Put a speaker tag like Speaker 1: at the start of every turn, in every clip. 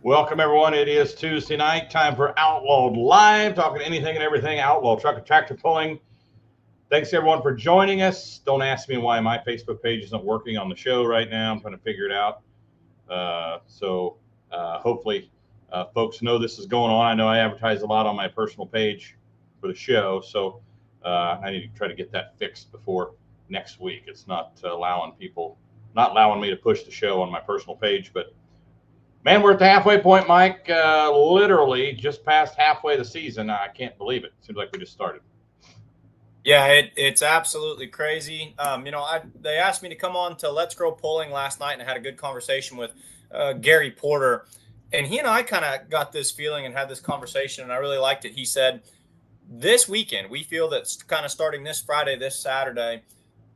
Speaker 1: Welcome, everyone. It is Tuesday night, time for Outlawed Live, talking anything and everything outlaw truck and tractor pulling. Thanks, everyone, for joining us. Don't ask me why my Facebook page isn't working on the show right now. I'm trying to figure it out. Hopefully, folks know this is going on. I know I advertise a lot on my personal page for the show, so I need to try to get that fixed before next week. It's not allowing me to push the show on my personal page, but man, we're at the halfway point, Mike. Literally just past halfway of the season. I can't believe it. Seems like we just started.
Speaker 2: Yeah, it's absolutely crazy. They asked me to come on to Let's Grow Pulling last night, and I had a good conversation with Gary Porter, and he and I kind of got this feeling and had this conversation, and I really liked it. He said, this weekend, we feel that kind of starting this Friday, this Saturday,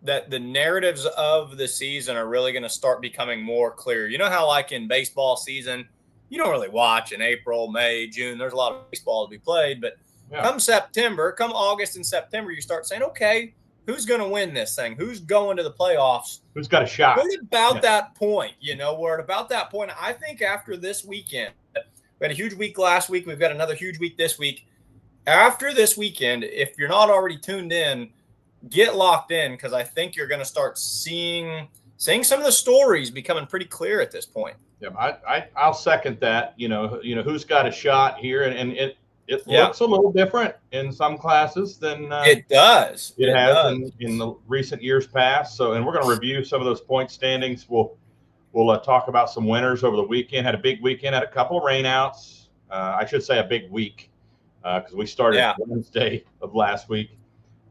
Speaker 2: that the narratives of the season are really going to start becoming more clear. You know how, like in baseball season, you don't really watch in April, May, June. There's a lot of baseball to be played, but come September, come August and September, you start saying, okay, who's going to win this thing? Who's going to the playoffs?
Speaker 1: Who's got a shot?
Speaker 2: We're about that point, we're at about that point. I think after this weekend, we had a huge week last week. We've got another huge week this week. After this weekend, if you're not already tuned in, get locked in, because I think you're going to start seeing some of the stories becoming pretty clear at this point.
Speaker 1: Yeah, I'll second that. Who's got a shot here, and it looks a little different in some classes than
Speaker 2: it does.
Speaker 1: It has in the recent years past. So, and we're going to review some of those point standings. We'll talk about some winners over the weekend. Had a big weekend. Had a couple of rainouts. I should say a big week because we started Wednesday of last week.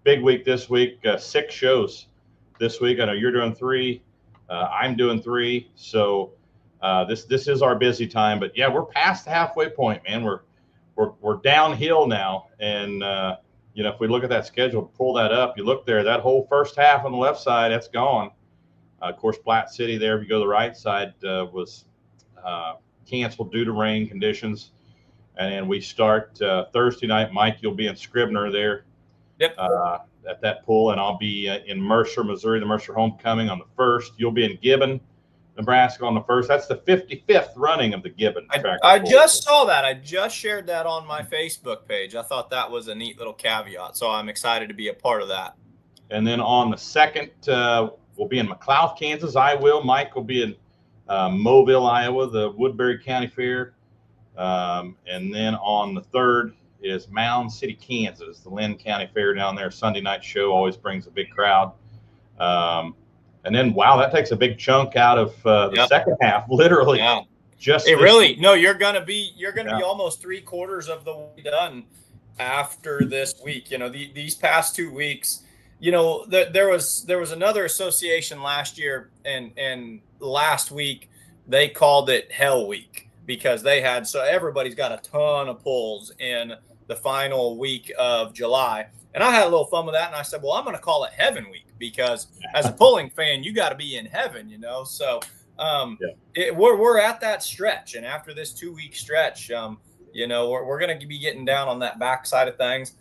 Speaker 1: Big week this week, 6 shows this week. I know you're doing 3. I'm doing 3. So this is our busy time. But yeah, we're past the halfway point, man. We're downhill now. And if we look at that schedule, pull that up, you look there, that whole first half on the left side, that's gone. Of course, Platte City there, if you go to the right side, was canceled due to rain conditions. And then we start Thursday night. Mike, you'll be in Scribner there.
Speaker 2: Yep.
Speaker 1: At that pool, and I'll be in Mercer, Missouri, the Mercer Homecoming on the 1st. You'll be in Gibbon, Nebraska on the 1st. That's the 55th running of the Gibbon track.
Speaker 2: I just saw that. I just shared that on my Facebook page. I thought that was a neat little caveat, so I'm excited to be a part of that.
Speaker 1: And then on the 2nd, we'll be in McLouth, Kansas. I will. Mike will be in Mobile, Iowa, the Woodbury County Fair. And then on the 3rd, is Mound City, Kansas, the Lynn County Fair down there. Sunday night show always brings a big crowd. And then, wow, that takes a big chunk out of the second half, literally.
Speaker 2: Yeah. You're going to be almost 3/4 of the way done after this week. These past 2 weeks, there was another association last year, and last week they called it Hell Week because everybody's got a ton of pulls in the final week of July. And I had a little fun with that. And I said, well, I'm going to call it Heaven Week because as a pulling fan, you got to be in heaven, So we're at that stretch. And after this 2-week stretch, we're going to be getting down on that backside of things.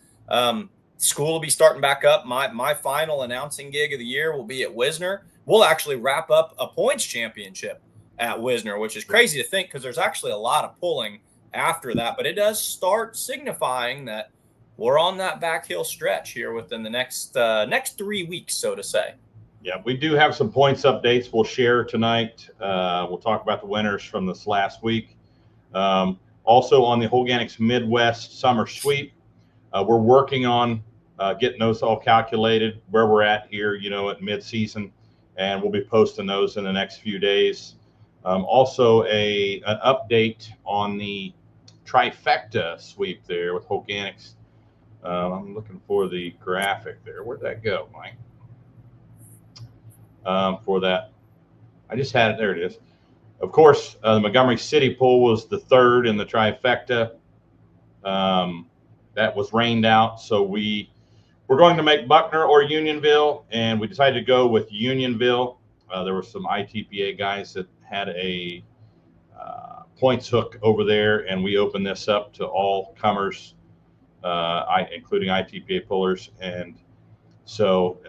Speaker 2: School will be starting back up. My final announcing gig of the year will be at Wisner. We'll actually wrap up a points championship at Wisner, which is crazy to think because there's actually a lot of pulling after that, but it does start signifying that we're on that backhill stretch here within the next 3 weeks, so to say.
Speaker 1: Yeah, we do have some points updates we'll share tonight. We'll talk about the winners from this last week. Also on the Organics Midwest Summer Sweep, we're working on getting those all calculated, where we're at here, at mid-season, and we'll be posting those in the next few days. Also an update on the trifecta sweep there with Organics. I'm looking for the graphic there. Where'd that go, Mike? For that, I just had it. There it is. Of course, the Montgomery City pool was the 3rd in the trifecta. That was rained out, so we're going to make Buckner or Unionville, and we decided to go with Unionville. There were some ITPA guys that had a points hook over there, and we opened this up to all comers, including ITPA pullers. And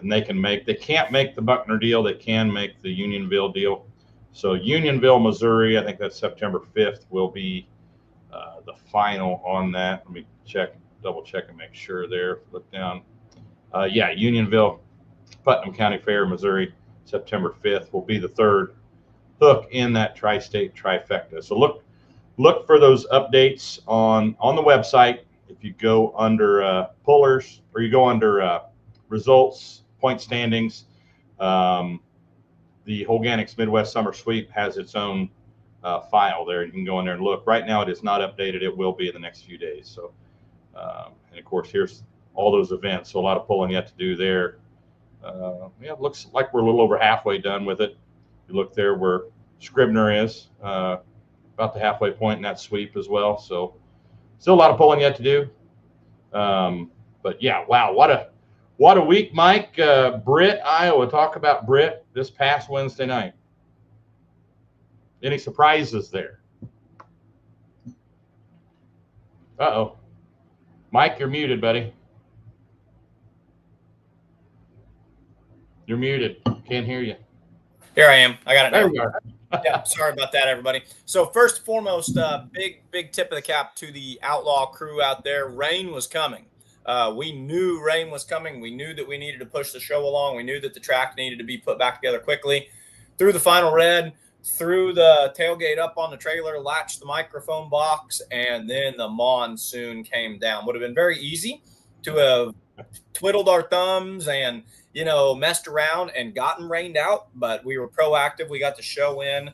Speaker 1: they can't make the Buckner deal. They can make the Unionville deal. So Unionville, Missouri, I think that's September 5th, will be the final on that. Let me double check and make sure there. Look down. Yeah, Unionville, Putnam County Fair, Missouri, September 5th will be the third hook in that tri-state trifecta. So look for those updates on the website. If you go under pullers, or you go under results, point standings, the Holganics Midwest Summer Sweep has its own file there. You can go in there and look. Right now it is not updated. It will be in the next few days. So, and of course, here's all those events. So a lot of pulling yet to do there. Yeah, it looks like we're a little over halfway done with it. You look there where Scribner is, about the halfway point in that sweep as well. So still a lot of pulling yet to do. But yeah, wow, what a week, Mike. Britt, Iowa. Talk about Britt this past Wednesday night. Any surprises there? Uh-oh. Mike, you're muted, buddy. You're muted. Can't hear you.
Speaker 2: Here I am. I got it now.
Speaker 1: There we are.
Speaker 2: Yeah, sorry about that, everybody. So first and foremost, big tip of the cap to the Outlaw crew out there. Rain was coming. We knew rain was coming. We knew that we needed to push the show along. We knew that the track needed to be put back together quickly. Threw the final red, threw the tailgate up on the trailer, latched the microphone box, and then the monsoon came down. Would have been very easy to have twiddled our thumbs and messed around and gotten rained out, but we were proactive. We got the show in.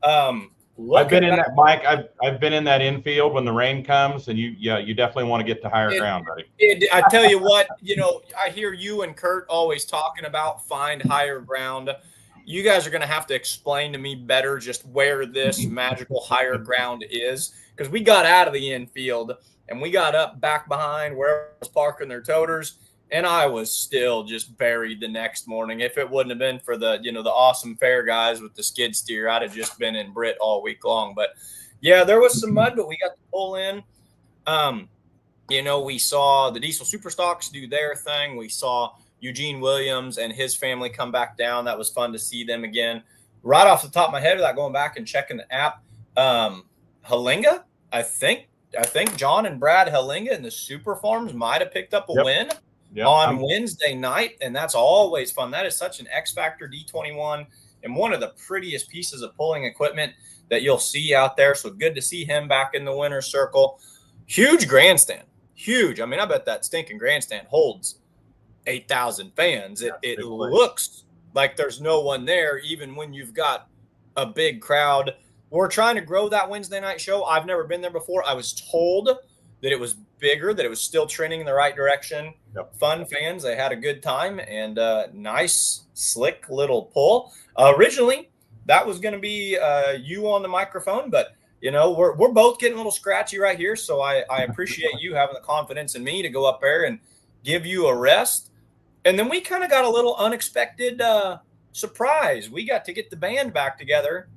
Speaker 1: I've been in that, Mike. I've been in that infield when the rain comes, and you definitely want to get to higher ground, buddy.
Speaker 2: I tell you what, I hear you and Kurt always talking about find higher ground. You guys are going to have to explain to me better just where this magical higher ground is, because we got out of the infield and we got up back behind where I was parking their toters. And I was still just buried the next morning. If it wouldn't have been for the awesome fair guys with the skid steer, I'd have just been in Britt all week long. But yeah, there was some mud, but we got to pull in. We saw the Diesel Superstocks do their thing. We saw Eugene Williams and his family come back down. That was fun to see them again. Right off the top of my head, without going back and checking the app, Halinga, I think John and Brad Halinga in the Super Farms might have picked up a win. Yep. On Wednesday night, and that's always fun. That is such an X Factor D21 and one of the prettiest pieces of pulling equipment that you'll see out there. So good to see him back in the winner's circle. Huge grandstand. Huge. I mean, I bet that stinking grandstand holds 8,000 fans. It looks like there's no one there, even when you've got a big crowd. We're trying to grow that Wednesday night show. I've never been there before. I was told that it was bigger, that it was still trending in the right direction. Yep. Fun fans, they had a good time, and nice, slick little pull. Originally, that was going to be you on the microphone, but we're both getting a little scratchy right here, so I appreciate you having the confidence in me to go up there and give you a rest. And then we kind of got a little unexpected surprise. We got to get the band back together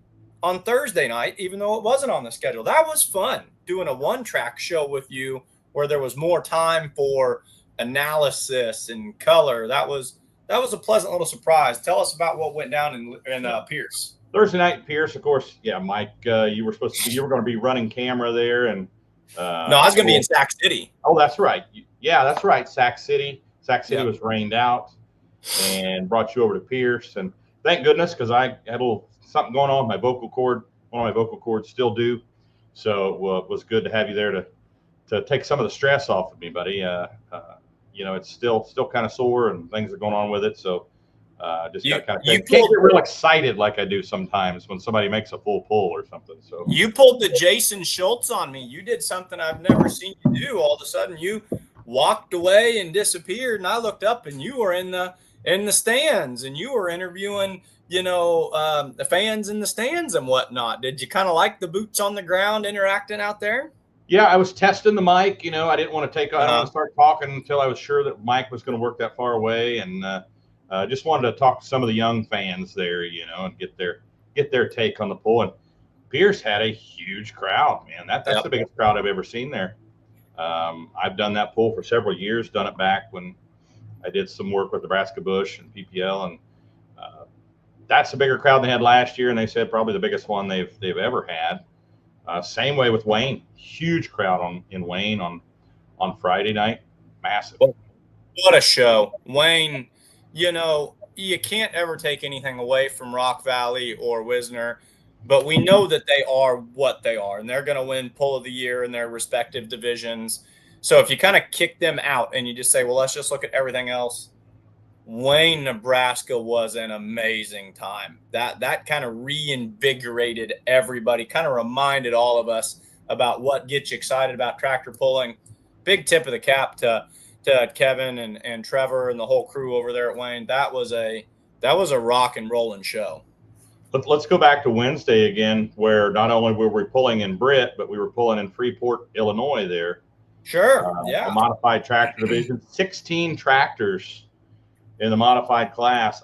Speaker 2: on Thursday night, even though it wasn't on the schedule. That was fun, doing a one-track show with you where there was more time for analysis and color. That was a pleasant little surprise. Tell us about what went down in Pierce.
Speaker 1: Thursday night in Pierce, of course. Yeah, Mike, you were going to be running camera there, and
Speaker 2: no, I was going to be in Sac City.
Speaker 1: Oh, that's right. Yeah, that's right. Sac City was rained out, and brought you over to Pierce, and thank goodness, because I had a little something going on with my vocal cord. One of my vocal cords still do, so it was good to have you there to take some of the stress off of me, buddy. It's still kind of sore, and things are going on with it, so just got kind of can't get real excited like I do sometimes when somebody makes a full pull or something. So
Speaker 2: you pulled the Jason Schultz on me. You did something I've never seen you do. All of a sudden, you walked away and disappeared, and I looked up, and you were in the stands, and you were interviewing the fans in the stands and whatnot. Did you kind of like the boots on the ground interacting out there?
Speaker 1: Yeah, I was testing the mic. I didn't want to I didn't want to start talking until I was sure that Mike was going to work that far away, and just wanted to talk to some of the young fans there, and get their take on the pull. And Pierce had a huge crowd, man. That's the biggest crowd I've ever seen there. I've done that pull for several years. Done it back when I did some work with Nebraska Bush and PPL, and that's a bigger crowd than they had last year, and they said probably the biggest one they've ever had. Same way with Wayne, huge crowd in Wayne on Friday night, massive.
Speaker 2: What a show, Wayne. You know, you can't ever take anything away from Rock Valley or Wisner, but we know that they are what they are, and they're going to win Pull of the Year in their respective divisions. So if you kind of kick them out and you just say, well, let's just look at everything else, Wayne, Nebraska was an amazing time. That kind of reinvigorated everybody, kind of reminded all of us about what gets you excited about tractor pulling. Big tip of the cap to Kevin and Trevor and the whole crew over there at Wayne. That was a rock and rolling show.
Speaker 1: Let's go back to Wednesday again, where not only were we pulling in Britt, but we were pulling in Freeport, Illinois there.
Speaker 2: Sure, yeah.
Speaker 1: A modified tractor division, 16 tractors in the modified class.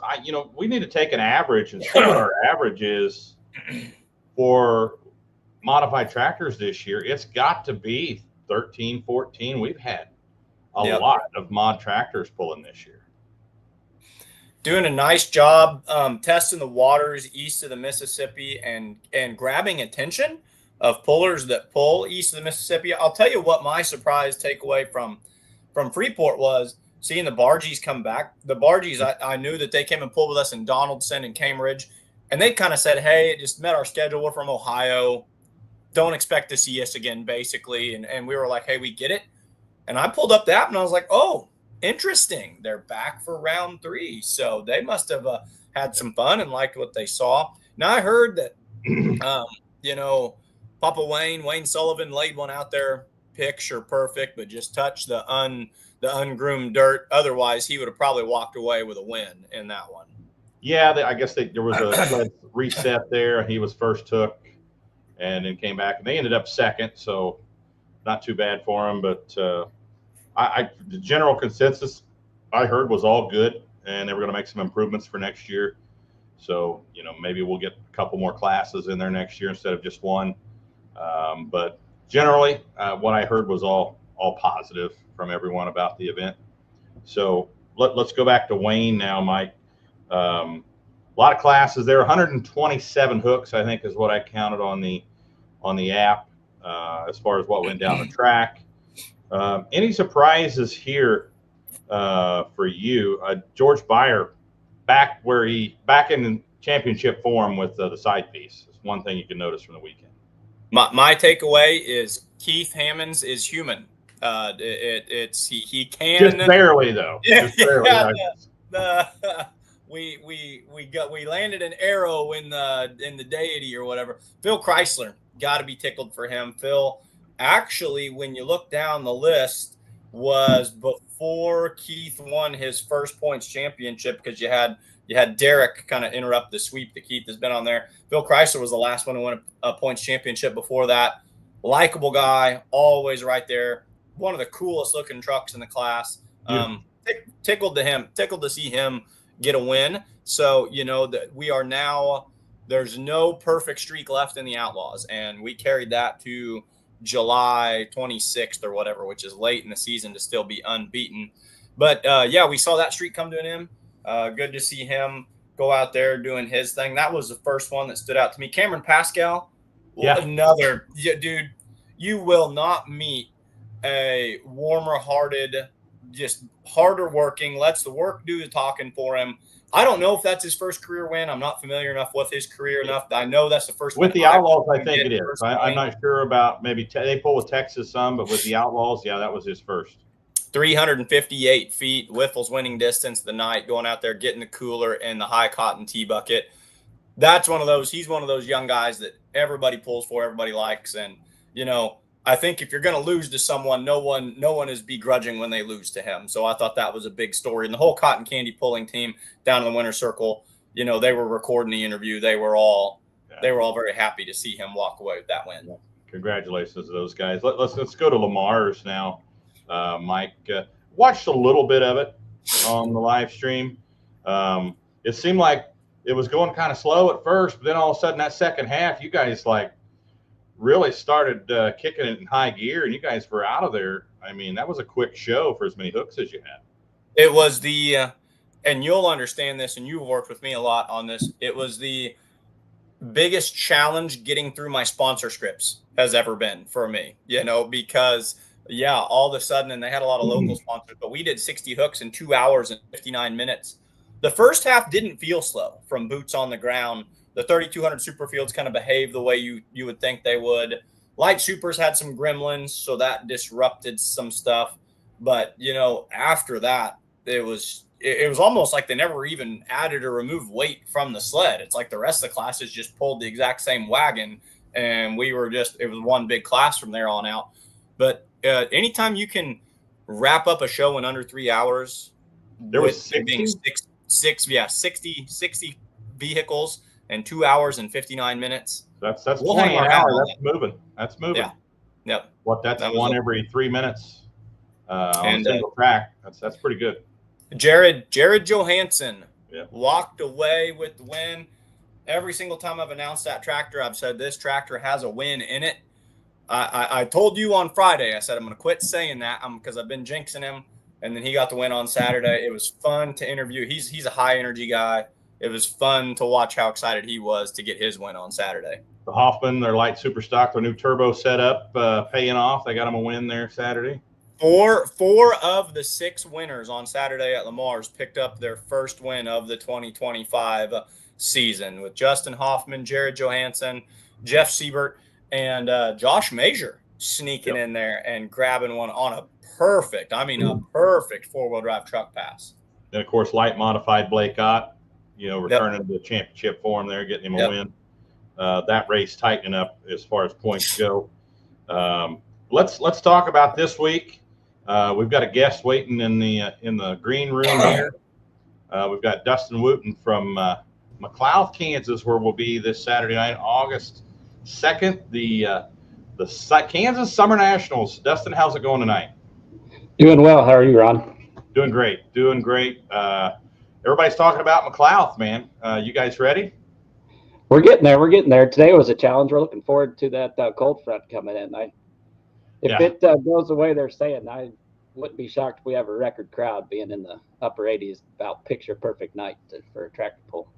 Speaker 1: We need to take an average and see what our average is for modified tractors this year. It's got to be 13, 14. We've had a lot of mod tractors pulling this year.
Speaker 2: Doing a nice job testing the waters east of the Mississippi and grabbing attention of pullers that pull east of the Mississippi. I'll tell you what my surprise takeaway from Freeport was seeing the Bargees come back. The Bargees, I knew that they came and pulled with us in Donaldson and Cambridge, and they kind of said, hey, it just met our schedule. We're from Ohio. Don't expect to see us again, basically. And we were like, hey, we get it. And I pulled up the app, and I was like, oh, interesting. They're back for round 3. So they must have had some fun and liked what they saw. Now, I heard that, Papa Wayne Sullivan laid one out there, picture perfect, but just touched the ungroomed dirt. Otherwise, he would have probably walked away with a win in that one.
Speaker 1: Yeah, I guess there was a reset there. He was first took and then came back, and they ended up second, so not too bad for him. But the general consensus I heard was all good, and they were going to make some improvements for next year. So, maybe we'll get a couple more classes in there next year instead of just one. But generally, what I heard was all positive from everyone about the event. So let's go back to Wayne now, Mike. A lot of classes there, 127 hooks, I think, is what I counted on the app as far as what went down the track. Any surprises here for you? George Byer, back in championship form with the side piece. It's one thing you can notice from the weekend.
Speaker 2: My takeaway is Keith Hammonds is human. He can
Speaker 1: just barely though. Just barely.
Speaker 2: We landed an arrow in the deity or whatever. Phil Chrysler, got to be tickled for him. Phil, actually, when you look down the list, was before Keith won his first points championship, because you had Derek kind of interrupt the sweep that Keith has been on there. Phil Chrysler was the last one to win a points championship before that. Likable guy, always right there. One of the coolest looking trucks in the class. Tickled to see him get a win. So, that we are now, there's no perfect streak left in the Outlaws. And we carried that to July 26th or whatever, which is late in the season to still be unbeaten. But we saw that streak come to an end. Good to see him go out there doing his thing. That was the first one that stood out to me. Cameron Pascal, dude, you will not meet a warmer-hearted, just harder working, lets the work do the talking for him. I don't know if that's his first career win. I'm not familiar enough with his career enough. I know that's the first
Speaker 1: with the Outlaws. I think it is. I'm not sure about maybe they pull with Texas some, but with the Outlaws, that was his first.
Speaker 2: 358 feet, Wiffle's winning distance of the night, going out there, getting the cooler and the high cotton tea bucket. That's one of those. He's one of those young guys that everybody pulls for, everybody likes, and I think if you're going to lose to someone, no one is begrudging when they lose to him. So I thought that was a big story. And the whole cotton candy pulling team down in the winner's circle, they were recording the interview. They were all very happy to see him walk away with that win.
Speaker 1: Congratulations to those guys. Let's go to Lamar's now. Mike, watched a little bit of it on the live stream. It seemed like it was going kind of slow at first, but then all of a sudden that second half, you guys really started kicking it in high gear, and you guys were out of there. I mean, that was a quick show for as many hooks as you had.
Speaker 2: It was the and you'll understand this, and you've worked with me a lot on this. It was the biggest challenge getting through my sponsor scripts has ever been for me, because all of a sudden, and they had a lot of local sponsors, but we did 60 hooks in 2 hours and 59 minutes. The first half didn't feel slow from boots on the ground. The 3200 super fields kind of behaved the way you would think they would. Light supers had some gremlins, so that disrupted some stuff. But, after that, it was almost like they never even added or removed weight from the sled. It's like the rest of the classes just pulled the exact same wagon, and it was one big class from there on out. But anytime you can wrap up a show in under 3 hours,
Speaker 1: there was 60
Speaker 2: vehicles in 2 hours and 50 minutes.
Speaker 1: That's 20 an hour. That's moving.
Speaker 2: Yeah. Yep.
Speaker 1: That's one every 3 minutes on a single track. That's pretty good.
Speaker 2: Jared Johansson walked away with the win. Every single time I've announced that tractor, I've said this tractor has a win in it. I told you on Friday, I said I'm going to quit saying that because I've been jinxing him, and then he got the win on Saturday. It was fun to interview. He's a high energy guy. It was fun to watch how excited he was to get his win on Saturday.
Speaker 1: The Hoffman, their light super stock, their new turbo setup, paying off. They got him a win there Saturday.
Speaker 2: Four of the 6 winners on Saturday at Lamar's picked up their first win of the 2025 season, with Justin Hoffman, Jared Johansson, Jeff Siebert, and Josh Major sneaking in there and grabbing one on a perfect 4-wheel drive truck pass.
Speaker 1: And, of course, light modified Blake Ott, returning to the championship form there, getting him a win. That race tightening up as far as points go. Let's talk about this week. We've got a guest waiting in the green room here. We've got Dustin Wooten from McLouth, Kansas, where we'll be this Saturday night, August 2nd, the Kansas Summer Nationals. Dustin, how's it going tonight?
Speaker 3: Doing well. How are you, Ron?
Speaker 1: Doing great. Everybody's talking about McLouth, man. You guys ready?
Speaker 3: We're getting there. Today was a challenge. We're looking forward to that cold front coming in. If it goes the way they're saying, I wouldn't be shocked if we have a record crowd. Being in the upper 80s, about picture perfect night for a tractor pull.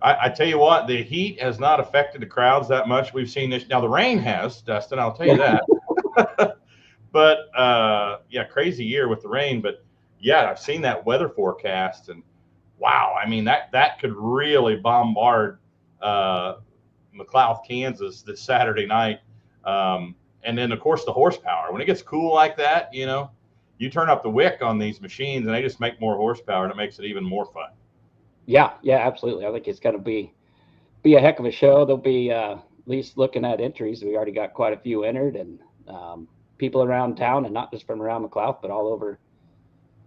Speaker 1: I tell you what, the heat has not affected the crowds that much. We've seen this. Now the rain has, Dustin, I'll tell you that. But crazy year with the rain. But I've seen that weather forecast, and wow, I mean that could really bombard McLouth, Kansas this Saturday night. And then, of course, the horsepower. When it gets cool like that, you turn up the wick on these machines, and they just make more horsepower, and it makes it even more fun.
Speaker 3: Yeah, absolutely. I think it's going to be a heck of a show. There'll be at least looking at entries. We already got quite a few entered, and people around town, and not just from around McLouth, but all over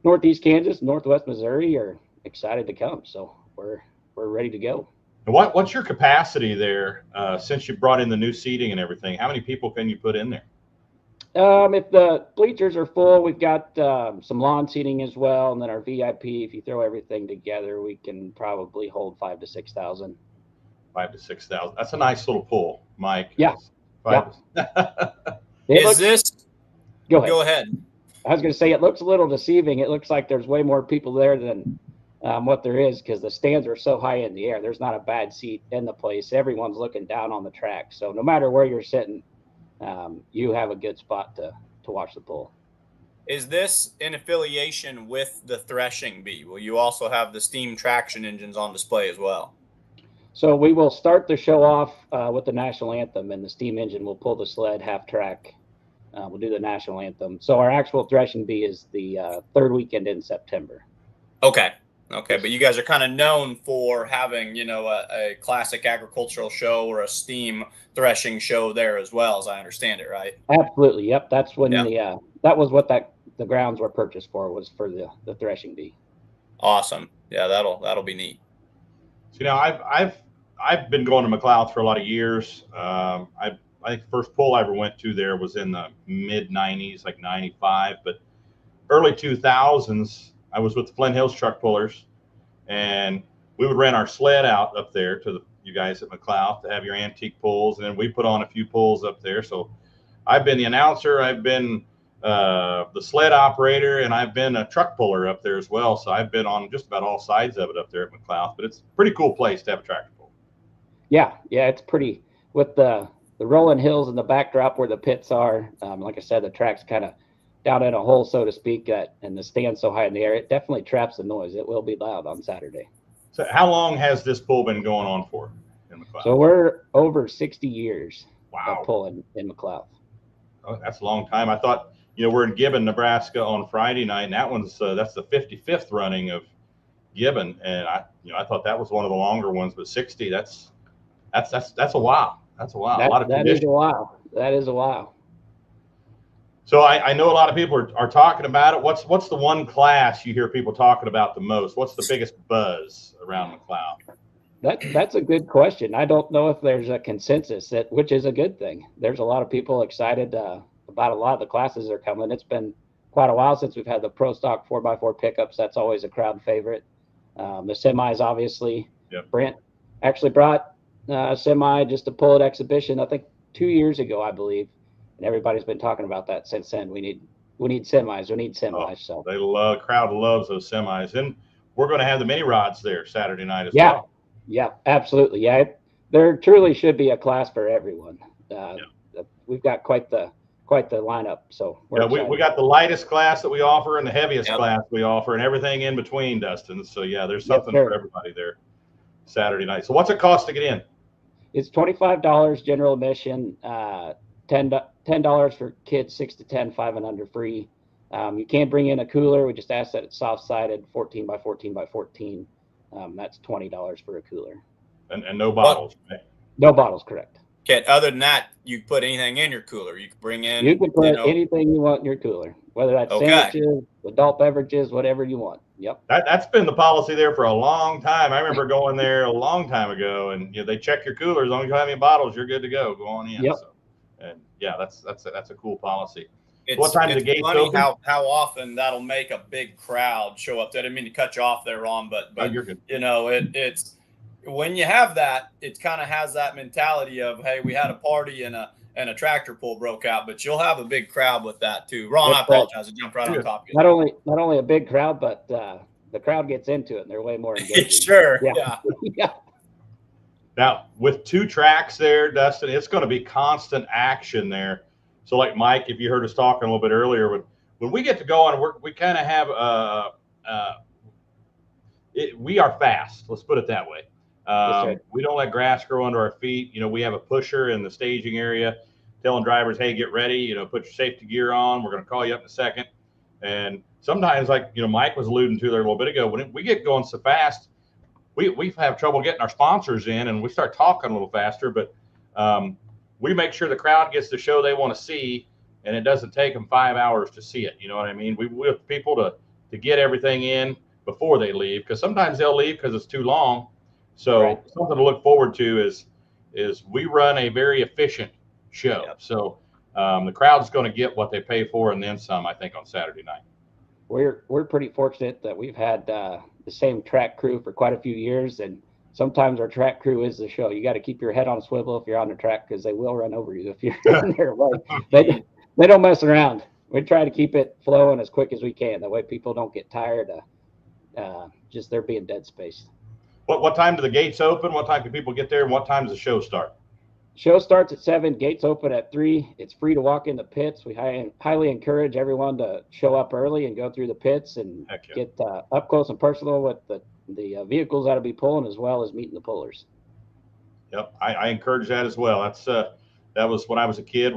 Speaker 3: Northeast Kansas, Northwest Missouri are excited to come. So we're ready to go.
Speaker 1: What's your capacity there since you brought in the new seating and everything? How many people can you put in there?
Speaker 3: If the bleachers are full, we've got some lawn seating as well, and then our VIP. If you throw everything together, we can probably hold 5,000 to 6,000.
Speaker 1: 5,000 to 6,000. That's a nice little pool, Mike.
Speaker 3: Yeah.
Speaker 1: Go
Speaker 2: ahead.
Speaker 3: I was going to say it looks a little deceiving. It looks like there's way more people there than what there is, because the stands are so high in the air. There's not a bad seat in the place. Everyone's looking down on the track. So no matter where you're sitting, you have a good spot to watch the pull.
Speaker 2: Is this in affiliation with the threshing bee? Will you also have the steam traction engines on display as well?
Speaker 3: So we will start the show off with the national anthem, and the steam engine will pull the sled half track. We'll do the national anthem. So our actual threshing bee is the third weekend in September.
Speaker 2: Okay, but you guys are kind of known for having, a classic agricultural show or a steam threshing show there as well, as I understand it, right?
Speaker 3: Absolutely. Yep. That's when that was what the grounds were purchased for, was for the threshing bee.
Speaker 2: Awesome. Yeah, that'll be neat.
Speaker 1: So, I've been going to McLouth for a lot of years. I think the first pull I ever went to there was in the mid 90s, like 95, but early 2000s, I was with the Flint Hills truck pullers, and we would rent our sled out up there to you guys at McLouth to have your antique pulls, and then we put on a few pulls up there. So I've been the announcer, I've been the sled operator, and I've been a truck puller up there as well. So I've been on just about all sides of it up there at McLouth. But it's a pretty cool place to have a tractor pull.
Speaker 3: Yeah, it's pretty with the rolling hills and the backdrop where the pits are. Like I said, the track's kind of down in a hole, so to speak, and the stand's so high in the air. It definitely traps the noise. It will be loud on Saturday.
Speaker 1: So how long has this pull been going on for in McLouth?
Speaker 3: So we're over 60 years
Speaker 1: wow.
Speaker 3: of pulling in McLouth.
Speaker 1: Oh, that's a long time. I thought, we're in Gibbon, Nebraska on Friday night, and that one's that's the 55th running of Gibbon, and I thought that was one of the longer ones, but 60, that's a while. That's a while. A lot of
Speaker 3: that is a while. That is a while.
Speaker 1: So I know a lot of people are talking about it. What's the one class you hear people talking about the most? What's the biggest buzz around McLouth?
Speaker 3: That's a good question. I don't know if there's a consensus, which is a good thing. There's a lot of people excited about a lot of the classes that are coming. It's been quite a while since we've had the Pro Stock 4x4 pickups. That's always a crowd favorite. The semis, obviously.
Speaker 1: Yep.
Speaker 3: Brent actually brought a semi just to pull at exhibition, I think 2 years ago, I believe. And everybody's been talking about that since then. We need semis. We need semis. So
Speaker 1: crowd loves those semis, and we're going to have the mini rods there Saturday night as well.
Speaker 3: Yeah, absolutely. Yeah, there truly should be a class for everyone. We've got quite the lineup. So
Speaker 1: we got the lightest class that we offer and the heaviest class we offer, and everything in between, Dustin. So there's something for everybody there Saturday night. So what's it cost to get in?
Speaker 3: It's $25 general admission. $10 for kids 6 to 10, 5 and under free. You can bring in a cooler. We just ask that it's soft-sided, 14 by 14 by 14. That's $20 for a cooler.
Speaker 1: And no bottles, right?
Speaker 3: No bottles, correct.
Speaker 2: Okay. Other than that, you can put anything in your cooler. You can bring in.
Speaker 3: You can put anything you want in your cooler, whether that's sandwiches, adult beverages, whatever you want. Yep.
Speaker 1: That's been the policy there for a long time. I remember going there a long time ago, and they check your coolers. As long as you don't have any bottles, you're good to go. Go on in.
Speaker 3: Yep.
Speaker 1: So, and that's a cool policy.
Speaker 2: What time do the gates open? How often that'll make a big crowd show up. I didn't mean to cut you off there, Ron, but
Speaker 1: you're good.
Speaker 2: It's when you have that, it kind of has that mentality of, hey, we had a party and a tractor pull broke out, but you'll have a big crowd with that too. Ron, I apologize. I jumped right on top of you.
Speaker 3: Not only a big crowd, but the crowd gets into it, and they're way more engaged.
Speaker 2: Sure. Yeah.
Speaker 3: Yeah.
Speaker 1: Now, with 2 tracks there, Dustin, it's going to be constant action there. So like Mike, if you heard us talking a little bit earlier, when we get to go on, we kind of have we are fast. Let's put it that way. We don't let grass grow under our feet. We have a pusher in the staging area telling drivers, hey, get ready, put your safety gear on. We're going to call you up in a second. And sometimes, like, Mike was alluding to there a little bit ago, when we get going so fast, we have trouble getting our sponsors in, and we start talking a little faster, but we make sure the crowd gets the show they want to see, and it doesn't take them 5 hours to see it. You know what I mean? We want people to get everything in before they leave, because sometimes they'll leave because it's too long. So something to look forward to is we run a very efficient show. Yep. So the crowd's going to get what they pay for and then some, I think, on Saturday night.
Speaker 3: We're pretty fortunate that we've had the same track crew for quite a few years, and sometimes our track crew is the show. You got to keep your head on a swivel if you're on the track, because they will run over you if you're in their way. They don't mess around. We try to keep it flowing as quick as we can. That way people don't get tired of just there being dead space.
Speaker 1: What time do the gates open? What time can people get there? And what time does the show start?
Speaker 3: Show starts at 7. Gates open at 3. It's free to walk in the pits. We highly encourage everyone to show up early and go through the pits and get up close and personal with the vehicles that'll be pulling, as well as meeting the pullers.
Speaker 1: Yep, I encourage that as well. That was when I was a kid.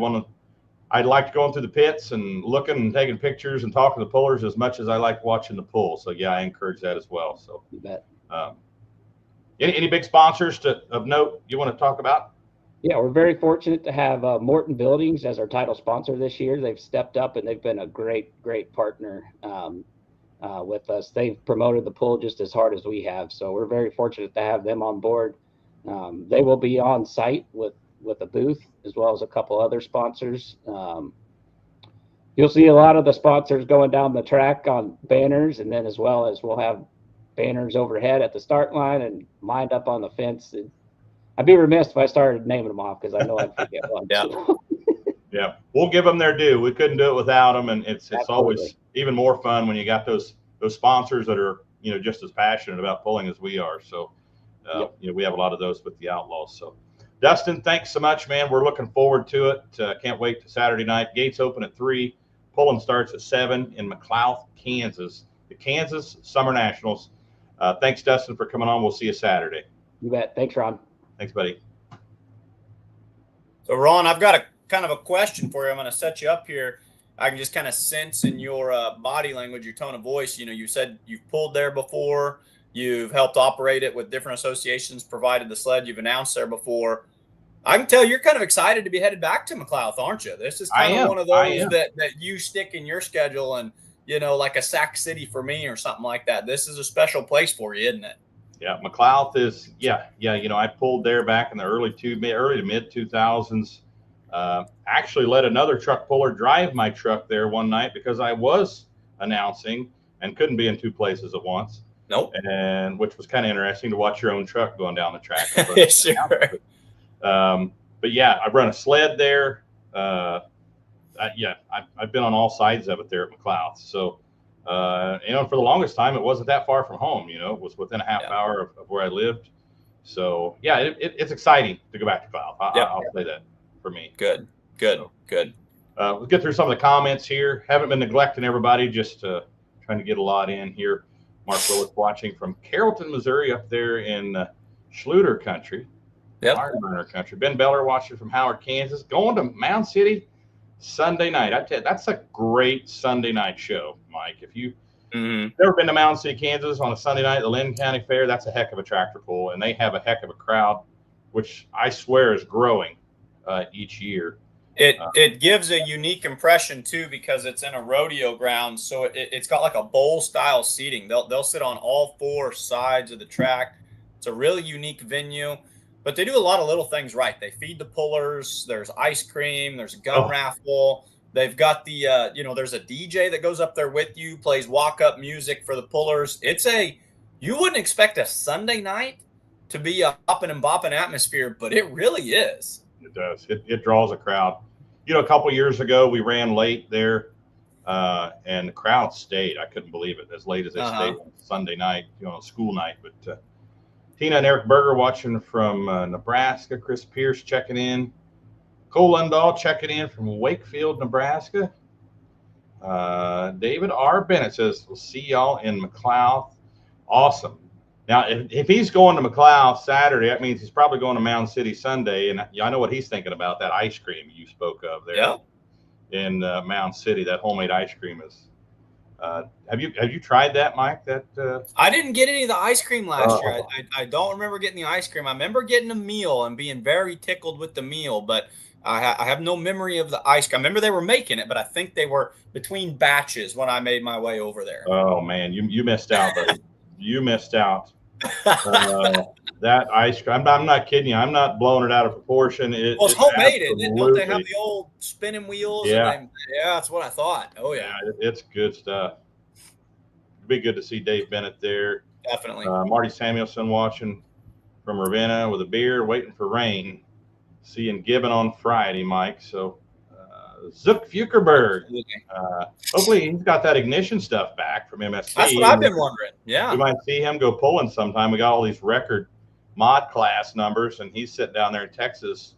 Speaker 1: I liked going through the pits and looking and taking pictures and talking to the pullers as much as I like watching the pull. So I encourage that as well. So
Speaker 3: you bet.
Speaker 1: Any big sponsors of note you want to talk about?
Speaker 3: Yeah, we're very fortunate to have Morton Buildings as our title sponsor this year. They've stepped up, and they've been a great partner with us. They've promoted the pull just as hard as we have, so we're very fortunate to have them on board. They will be on site with a booth, as well as a couple other sponsors. You'll see a lot of the sponsors going down the track on banners, and then as well as we'll have banners overhead at the start line and lined up on the fence. I'd be remiss if I started naming them off, because I know I'd forget one.
Speaker 1: Yeah. Yeah, we'll give them their due. We couldn't do it without them, and it's always even more fun when you got those sponsors that are just as passionate about pulling as we are. So we have a lot of those with the Outlaws. So Dustin, thanks so much, man. We're looking forward to it. Can't wait to Saturday night. Gates open at 3. Pulling starts at 7 in McLouth, Kansas. The Kansas Summer Nationals. Thanks, Dustin, for coming on. We'll see you Saturday.
Speaker 3: You bet. Thanks, Ron.
Speaker 1: Thanks, buddy.
Speaker 2: So, Ron, I've got a kind of a question for you. I'm going to set you up here. I can just kind of sense in your body language, your tone of voice. You said you've pulled there before. You've helped operate it with different associations, provided the sled. You've announced there before. I can tell you're kind of excited to be headed back to McLouth, aren't you? This is kind of one of those that you stick in your schedule and, like a Sac City for me or something like that. This is a special place for you, isn't it?
Speaker 1: Yeah, McLouth is, I pulled there back in the early to mid 2000s. Actually let another truck puller drive my truck there one night because I was announcing and couldn't be in 2 places at once.
Speaker 2: Nope.
Speaker 1: And which was kind of interesting to watch your own truck going down the track.
Speaker 2: Sure.
Speaker 1: But yeah, I run a sled there. I've been on all sides of it there at McLouth. So, for the longest time, it wasn't that far from home. It was within a half hour of where I lived. So yeah, it's exciting to go back to McLouth. I'll say that for me.
Speaker 2: Good.
Speaker 1: We'll get through some of the comments here. Haven't been neglecting everybody, just trying to get a lot in here. Mark Willis watching from Carrollton, Missouri, up there in Schluter country. Iron Burner country. Ben Beller watching from Howard, Kansas. Going to Mound City Sunday night. I tell you, that's a great Sunday night show, Mike. If you've never been to Mound City, Kansas on a Sunday night, the Lynn County Fair, that's a heck of a tractor pull, and they have a heck of a crowd, which I swear is growing each year.
Speaker 2: It gives a unique impression too because it's in a rodeo ground, so it's got like a bowl style seating. They'll sit on all 4 sides of the track. It's a really unique venue, but they do a lot of little things right. They feed the pullers. There's ice cream. There's a gun raffle. They've got the there's a DJ that goes up there with you, plays walk up music for the pullers. You wouldn't expect a Sunday night to be a hopping and bopping atmosphere, but it really is.
Speaker 1: It does. It draws a crowd. A couple years ago, we ran late there, and the crowd stayed. I couldn't believe it, as late as they stayed on Sunday night, school night. But Tina and Eric Berger watching from Nebraska. Chris Pierce checking in. Cole Lundahl checking in from Wakefield, Nebraska. David R. Bennett says, we'll see y'all in McLouth. Awesome. Now, if he's going to McLouth Saturday, that means he's probably going to Mound City Sunday. And I know what he's thinking about, that ice cream you spoke of there in Mound City. That homemade ice cream is. Have you tried that, Mike?
Speaker 2: I didn't get any of the ice cream last year. I don't remember getting the ice cream. I remember getting a meal and being very tickled with the meal, but I have no memory of the ice cream. I remember they were making it, but I think they were between batches when I made my way over there.
Speaker 1: Oh, man, you missed out, buddy. You missed out. That ice cream, I'm not kidding you. I'm not blowing it out of proportion.
Speaker 2: It's homemade, isn't it? Don't they have the old spinning wheels?
Speaker 1: Yeah.
Speaker 2: That's what I thought. Oh, yeah.
Speaker 1: It's good stuff. It'd be good to see Dave Bennett there.
Speaker 2: Definitely.
Speaker 1: Marty Samuelson watching from Ravenna with a beer, waiting for rain. Seeing Gibbon on Friday, Mike. So Zook Fukerberg. Hopefully he's got that ignition stuff back from MSC.
Speaker 2: That's what I've been wondering. Yeah.
Speaker 1: We might see him go pulling sometime. We got all these record mod class numbers, and he's sitting down there in Texas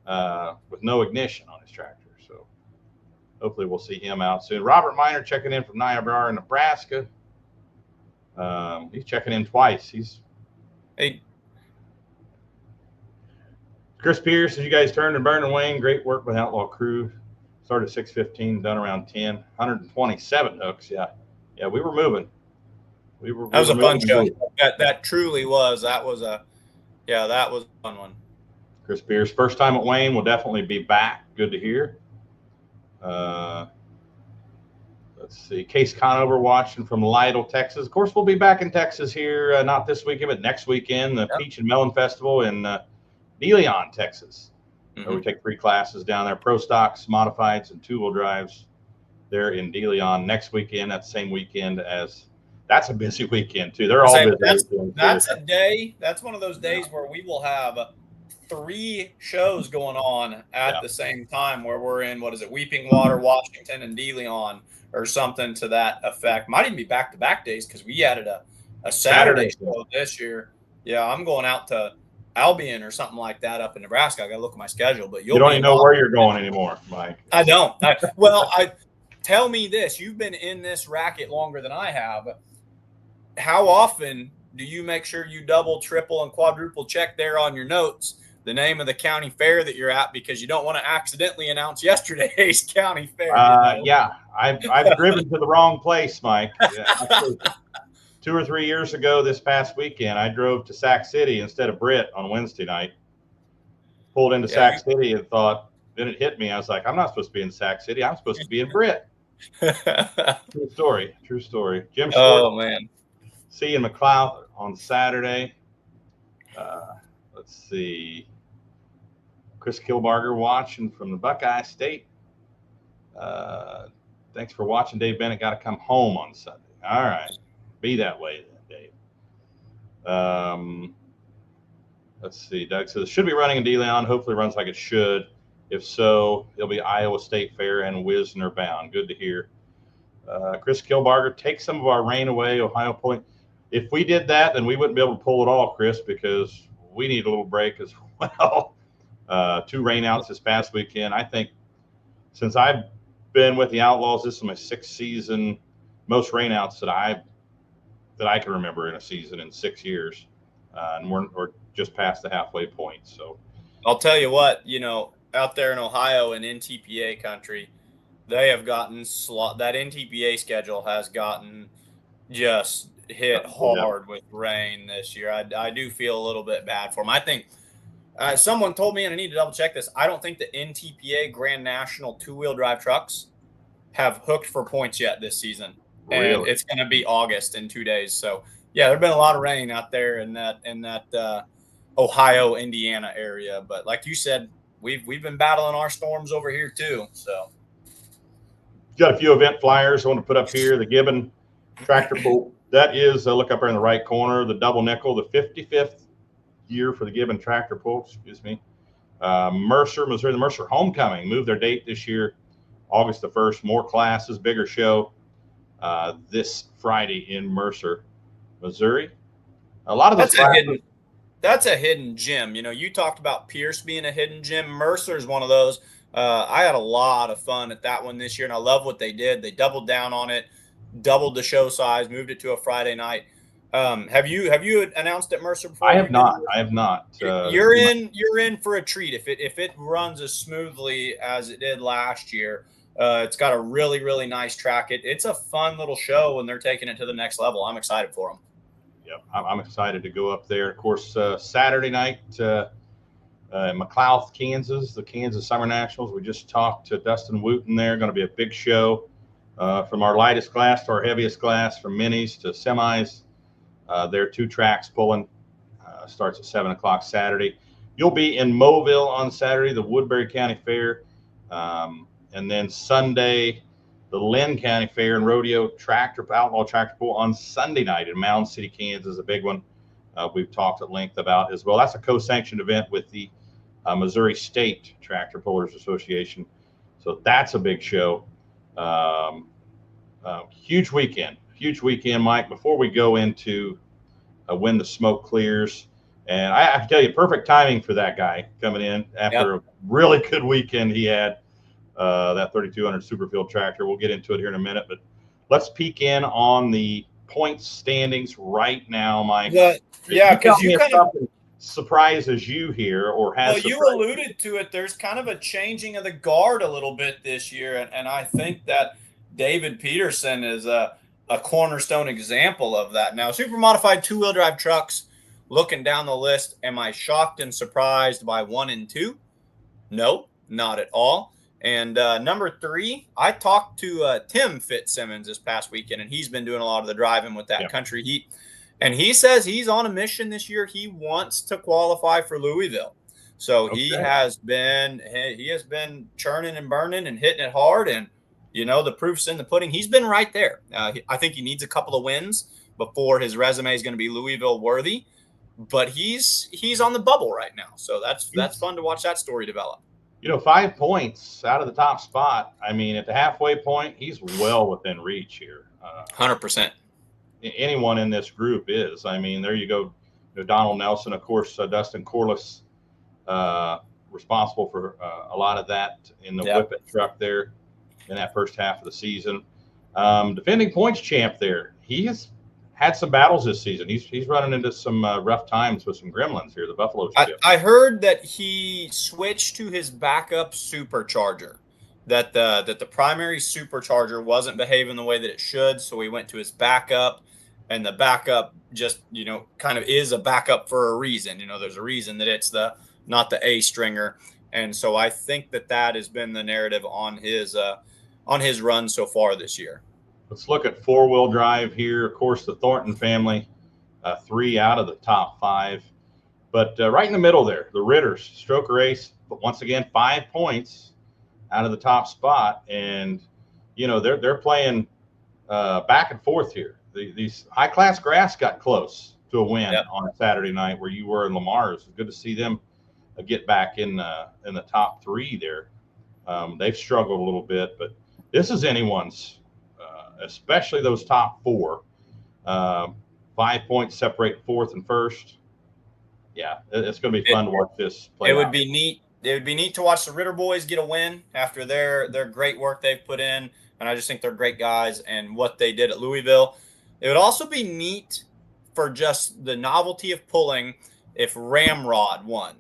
Speaker 1: with no ignition on his tractor. So hopefully we'll see him out soon. Robert Miner checking in from Niobrara, Nebraska. He's checking in twice.
Speaker 2: Hey.
Speaker 1: Chris Pierce, as you guys turned and burned and Wayne, great work with Outlaw Crew. Started 6:15, done around 10, 127 hooks. Yeah, we were moving. That
Speaker 2: was a fun show. That truly was. That was a fun one.
Speaker 1: Chris Pierce, first time at Wayne, will definitely be back. Good to hear. Let's see. Case Conover watching from Lytle, Texas. Of course, we'll be back in Texas here, not this weekend, but next weekend, the Peach and Melon Festival in De Leon, Texas. Mm-hmm. We take 3 classes down there, pro stocks, modifieds, and 2-wheel drives there in De Leon next weekend. That's the same weekend as – that's a busy weekend, too. They're all busy.
Speaker 2: That's a day – that's one of those days where we will have 3 shows going on at the same time where we're in, Weeping Water, Washington, and DeLeon or something to that effect. Might even be back-to-back days because we added a Saturday show this year. Yeah, I'm going out to Albion or something like that up in Nebraska. I got to look at my schedule, but
Speaker 1: you don't even know where you're going anymore, Mike.
Speaker 2: I don't. Tell me this. You've been in this racket longer than I have. How often do you make sure you double, triple, and quadruple check there on your notes the name of the county fair that you're at, because you don't want to accidentally announce yesterday's county fair?
Speaker 1: Yeah, I've driven to the wrong place, Mike. Yeah, 2 or 3 years ago this past weekend, I drove to Sac City instead of Britt on Wednesday night. Pulled into Sac City and thought, then it hit me. I was like, I'm not supposed to be in Sac City. I'm supposed to be in Britt. True story. Jim Short.
Speaker 2: Oh, man.
Speaker 1: See you in McLeod on Saturday. Let's see. Chris Kilbarger watching from the Buckeye State. Thanks for watching. Dave Bennett got to come home on Sunday. All right. Be that way then, Dave. Let's see. Doug says, should be running in DeLeon. Hopefully runs like it should. If so, it'll be Iowa State Fair and Wisner bound. Good to hear. Chris Kilbarger, take some of our rain away, Ohio Point. If we did that, then we wouldn't be able to pull it all, Chris, because we need a little break as well. 2 rainouts this past weekend. I think since I've been with the Outlaws, this is my 6th season, most rainouts that I can remember in a season in 6 years. And we're just past the halfway point. So
Speaker 2: I'll tell you what, out there in Ohio and NTPA country, they have gotten that NTPA schedule has gotten just hit hard with rain this year. I do feel a little bit bad for them. I think someone told me, and I need to double check this, I don't think the NTPA Grand National 2-wheel drive trucks have hooked for points yet this season.
Speaker 1: Really?
Speaker 2: And it's going to be August in 2 days. So yeah, there's been a lot of rain out there in that Ohio, Indiana area. But like you said, we've been battling our storms over here too. So
Speaker 1: got a few event flyers I want to put up here. The Gibbon Tractor Pull. That is, look up there in the right corner, the double nickel, the 55th year for the Gibbon Tractor Pull. Excuse me. Mercer, Missouri, the Mercer Homecoming moved their date this year, August the 1st. More classes, bigger show this Friday in Mercer, Missouri. A lot of
Speaker 2: that's a hidden gem. You talked about Pierce being a hidden gem. Mercer's one of those. I had a lot of fun at that one this year, and I love what they did. They doubled down on it, doubled the show size, moved it to a Friday night. Have you announced at Mercer before?
Speaker 1: I have not.
Speaker 2: You're in for a treat if it runs as smoothly as it did last year. It's got a really, really nice track. It's a fun little show, and they're taking it to the next level. I'm excited for them.
Speaker 1: Yep, I'm excited to go up there. Of course, Saturday night, McLeod, Kansas, the Kansas Summer Nationals. We just talked to Dustin Wooten there. Going to be a big show from our lightest class to our heaviest class, from minis to semis. There are 2 tracks pulling. Starts at 7 o'clock Saturday. You'll be in Mobile on Saturday, the Woodbury County Fair. And then Sunday, the Lynn County Fair and Rodeo Outlaw Tractor Pull on Sunday night in Mound City, Kansas, a big one we've talked at length about as well. That's a co-sanctioned event with the Missouri State Tractor Pullers Association. So that's a big show. Huge weekend, Mike. Before we go into when the smoke clears, and I have to tell you, perfect timing for that guy coming in after a really good weekend he had. That 3200 Superfield tractor. We'll get into it here in a minute, but let's peek in on the points standings right now, Mike.
Speaker 2: Because you kind of
Speaker 1: surprises you here, or has.
Speaker 2: Well, you alluded to it. There's kind of a changing of the guard a little bit this year, and I think that David Peterson is a cornerstone example of that. Now, super modified 2-wheel drive trucks. Looking down the list, am I shocked and surprised by 1 and 2? No, not at all. And number 3, I talked to Tim Fitzsimmons this past weekend, and he's been doing a lot of the driving with that Country Heat. And he says he's on a mission this year. He wants to qualify for Louisville. So he has been churning and burning and hitting it hard. And, the proof's in the pudding. He's been right there. I think he needs a couple of wins before his resume is going to be Louisville worthy. but he's on the bubble right now. So that's fun to watch that story develop.
Speaker 1: 5 points out of the top spot. I mean, at the halfway point, he's well within reach here.
Speaker 2: 100%.
Speaker 1: Anyone in this group is. I mean, there you go. Donald Nelson, of course, Dustin Corliss, responsible for a lot of that in the Whippet truck there in that first half of the season. Defending points champ there. He has had some battles this season. He's running into some rough times with some gremlins here, the Buffalo ship.
Speaker 2: I heard that he switched to his backup supercharger, that the primary supercharger wasn't behaving the way that it should, so he went to his backup, and the backup just, kind of is a backup for a reason. There's a reason that it's not the A stringer. And so I think that has been the narrative on his run so far this year.
Speaker 1: Let's look at four-wheel drive here. Of course, the Thornton family, 3 out of the top 5. But right in the middle there, the Ritters, Stroker Ace, but once again, 5 points out of the top spot. And, they're playing back and forth here. These high-class grass got close to a win on Saturday night where you were in Lamar. It's good to see them get back in the top 3 there. They've struggled a little bit, but this is anyone's, especially those top 4. 5 points separate 4th and 1st. Yeah, it's going to be fun to watch this play.
Speaker 2: It would be neat. It would be neat to watch the Ritter boys get a win after their great work they've put in, and I just think they're great guys and what they did at Louisville. It would also be neat for just the novelty of pulling if Ramrod won.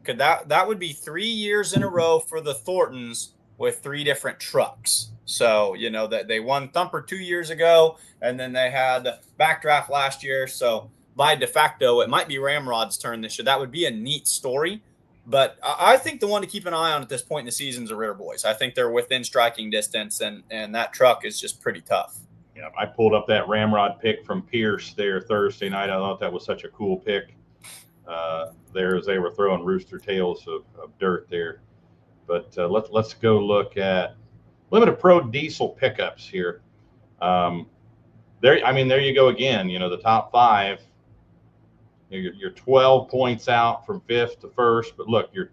Speaker 2: That would be 3 years in a row for the Thorntons with 3 different trucks. So, that they won Thumper 2 years ago, and then they had Backdraft last year. So by de facto, it might be Ramrod's turn this year. That would be a neat story. But I think the one to keep an eye on at this point in the season is the Ritter boys. I think they're within striking distance, and that truck is just pretty tough.
Speaker 1: Yeah, I pulled up that Ramrod pick from Pierce there Thursday night. I thought that was such a cool pick there as they were throwing rooster tails of dirt there. But let's go look at Limited Pro Diesel pickups here. There you go again. The top 5. You're 12 points out from 5th to 1st. But look, you're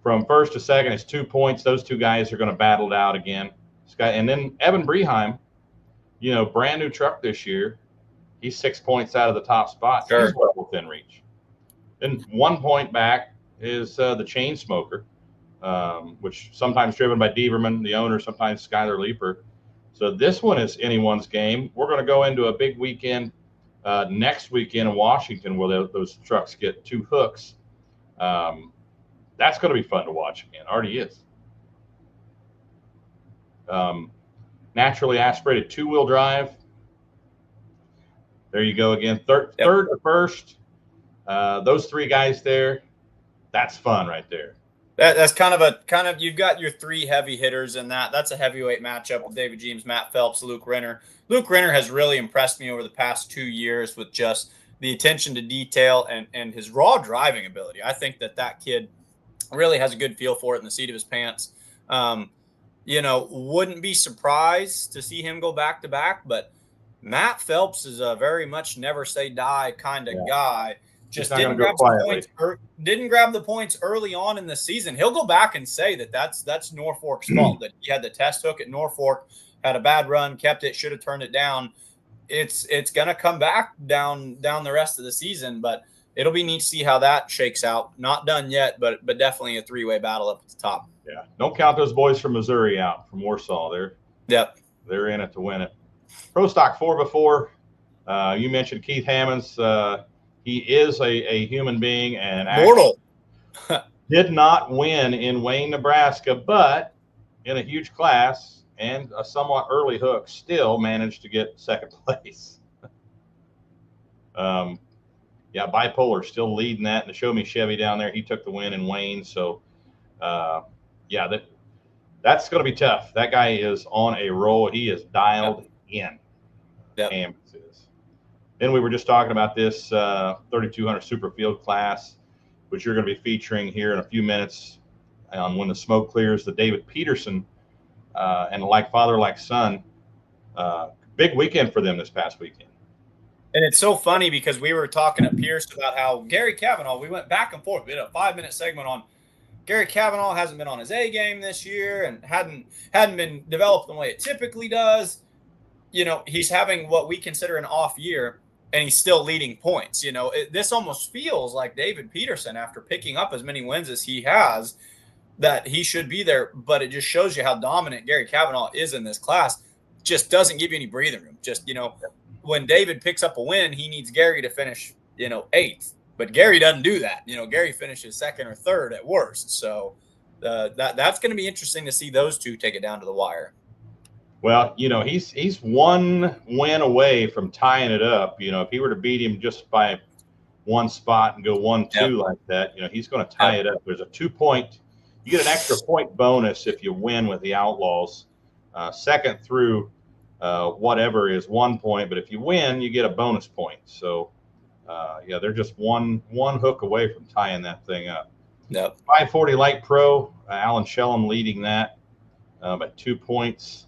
Speaker 1: from 1st to 2nd. It's 2 points. Those 2 guys are going to battle it out again. And then Evan Breheim, brand new truck this year. He's 6 points out of the top spot.
Speaker 2: Sure.
Speaker 1: He's well within reach. And 1 point back is the Chain Smoker, which sometimes driven by Deaverman, the owner, sometimes Skylar Leeper. So this one is anyone's game. We're going to go into a big weekend next weekend in Washington where those trucks get 2 hooks. That's going to be fun to watch again. Already is. Naturally aspirated 2-wheel drive. There you go again. Third to 1st. Those 3 guys there. That's fun right there.
Speaker 2: That's kind of you've got your 3 heavy hitters in that. That's a heavyweight matchup with David James, Matt Phelps, Luke Renner. Luke Renner has really impressed me over the past 2 years with just the attention to detail and his raw driving ability. I think that kid really has a good feel for it in the seat of his pants. Wouldn't be surprised to see him go back to back, but Matt Phelps is a very much never say die kind of guy. Just didn't grab the points early on in the season. He'll go back and say that's Norfolk's fault, that he had the test hook at Norfolk, had a bad run, kept it, should have turned it down. It's going to come back down the rest of the season, but it'll be neat to see how that shakes out. Not done yet, but definitely a 3-way battle up at the top.
Speaker 1: Yeah, don't count those boys from Missouri out, from Warsaw. They're in it to win it. Pro Stock 4x4. You mentioned Keith Hammonds. He is a human being and
Speaker 2: mortal.
Speaker 1: Did not win in Wayne, Nebraska, but in a huge class and a somewhat early hook, still managed to get 2nd place. Bipolar still leading that. And the Show Me Chevy down there, he took the win in Wayne. So, that's going to be tough. That guy is on a roll. He is dialed in. Hammonds is. Then we were just talking about this 3200 Super Field class, which you're going to be featuring here in a few minutes on When the Smoke Clears, the David Peterson and Like Father, Like Son. Big weekend for them this past weekend.
Speaker 2: And it's so funny because we were talking to Pierce about how Gary Kavanaugh, we went back and forth. We did a 5-minute segment on Gary Kavanaugh hasn't been on his A game this year and hadn't been developed the way it typically does. He's having what we consider an off year, and he's still leading points. This almost feels like David Peterson, after picking up as many wins as he has, that he should be there. But it just shows you how dominant Gary Kavanaugh is in this class. Just doesn't give you any breathing room. Just, when David picks up a win, he needs Gary to finish, 8th. But Gary doesn't do that. Gary finishes 2nd or 3rd at worst. So that's going to be interesting to see those two take it down to the wire.
Speaker 1: Well, he's one win away from tying it up. If he were to beat him just by one spot and go 1-2 like that, he's going to tie it up. There's a 2-point. You get an extra point bonus if you win with the Outlaws. Second through whatever is 1 point, but if you win, you get a bonus point. So, they're just one hook away from tying that thing up.
Speaker 2: Yep.
Speaker 1: 540 Light Pro, Alan Shellham leading that at 2 points.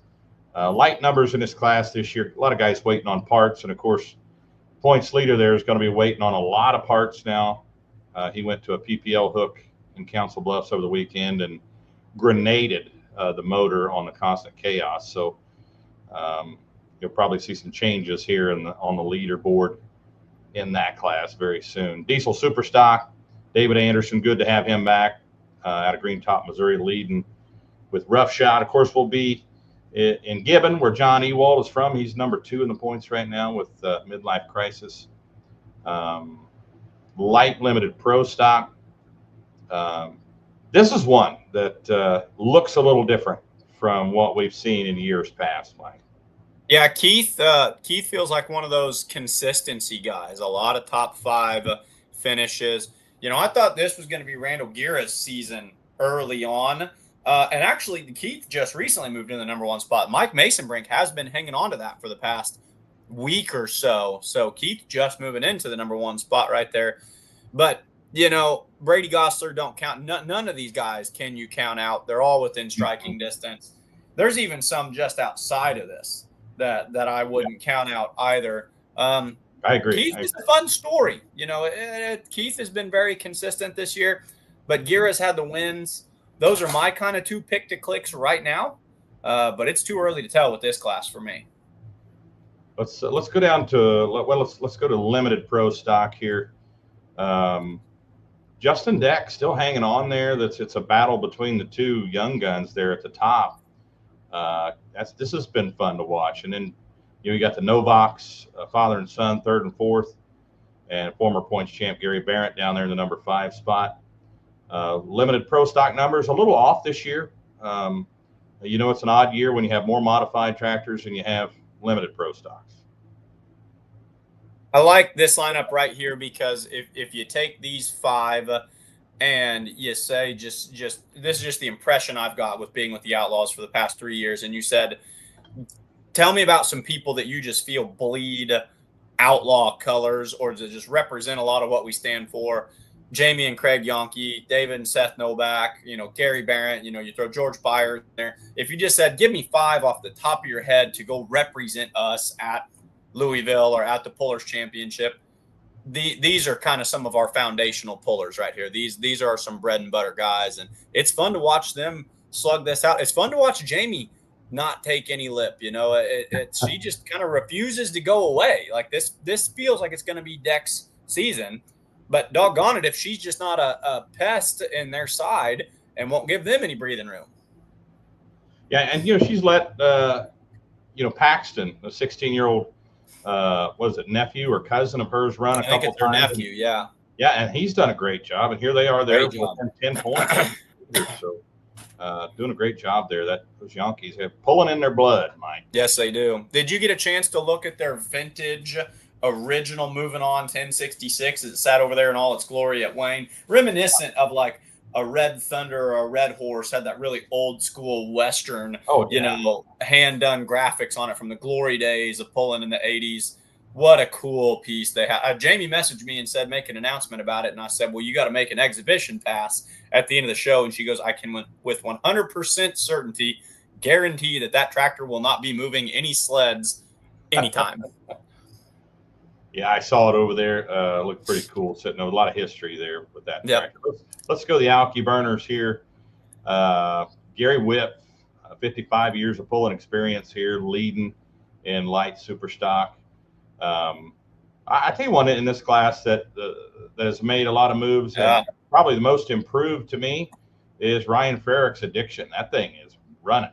Speaker 1: Light numbers in this class this year. A lot of guys waiting on parts, and of course, points leader there is going to be waiting on a lot of parts now. He went to a PPL hook in Council Bluffs over the weekend and grenaded the motor on the Constant Chaos. So you'll probably see some changes here on the leaderboard in that class very soon. Diesel Superstock, David Anderson, good to have him back out of Green Top, Missouri, leading with Rough Shot. Of course, we'll be in Gibbon, where John Ewoldt is from. He's number 2 in the points right now with Midlife Crisis. Light Limited Pro Stock. This is one that looks a little different from what we've seen in years past, Mike.
Speaker 2: Yeah, Keith feels like one of those consistency guys. A lot of top 5 finishes. I thought this was going to be Randall Guerra's season early on. And actually, Keith just recently moved in the number 1 spot. Mike Masonbrink has been hanging on to that for the past week or so. So Keith just moving into the number 1 spot right there. But, Brady Gosler don't count. None of these guys can you count out. They're all within striking distance. There's even some just outside of this that I wouldn't count out either.
Speaker 1: I agree.
Speaker 2: Keith is a fun story. Keith has been very consistent this year, but Guerra's had the wins. Those are my kind of 2 pick-to-clicks right now, but it's too early to tell with this class for me.
Speaker 1: Let's go down to let's go to limited pro stock here. Justin Deck still hanging on there. It's a battle between the 2 young guns there at the top. This has been fun to watch. And then you got the Novaks, father and son, 3rd and 4th, and former points champ Gary Barrett down there in the number 5 spot. Limited pro stock numbers a little off this year. It's an odd year when you have more modified tractors and you have limited pro stocks.
Speaker 2: I like this lineup right here because if you take these 5 and you say just this is just the impression I've got with being with the Outlaws for the past 3 years, and you said, tell me about some people that you just feel bleed Outlaw colors or to just represent a lot of what we stand for. Jamie and Craig Yonke, David and Seth Novak, Gary Barrett, you throw George Byer in there. If you just said, give me 5 off the top of your head to go represent us at Louisville or at the Pullers Championship, these are kind of some of our foundational pullers right here. These are some bread and butter guys, and it's fun to watch them slug this out. It's fun to watch Jamie not take any lip. She just kind of refuses to go away. Like this feels like it's going to be Deck's season. But doggone it, if she's just not a pest in their side and won't give them any breathing room.
Speaker 1: Yeah, and she's let Paxton, a 16-year-old, nephew or cousin of hers, run a couple times. I think it's her
Speaker 2: nephew, yeah.
Speaker 1: Yeah, and he's done a great job. And here they are there within 10 points. So doing a great job there. Those Yankees have pulling in their blood, Mike.
Speaker 2: Yes, they do. Did you get a chance to look at their vintage original Moving On 1066 as it sat over there in all its glory at Wayne, reminiscent of like a Red Thunder or a Red Horse, had that really old school Western, hand done graphics on it from the glory days of pulling in the 80s. What a cool piece they have. Jamie messaged me and said, make an announcement about it. And I said, well, you got to make an exhibition pass at the end of the show. And she goes, I can with 100% certainty guarantee that tractor will not be moving any sleds anytime.
Speaker 1: Yeah, I saw it over there. Looked pretty cool, sitting over a lot of history there with that tractor. Let's go to the Alky Burners here. Gary Whip, 55 years of pulling experience here, leading in light super stock. I tell you one in this class that has made a lot of moves, and probably the most improved to me is Ryan Frerich's Addiction. That thing is running.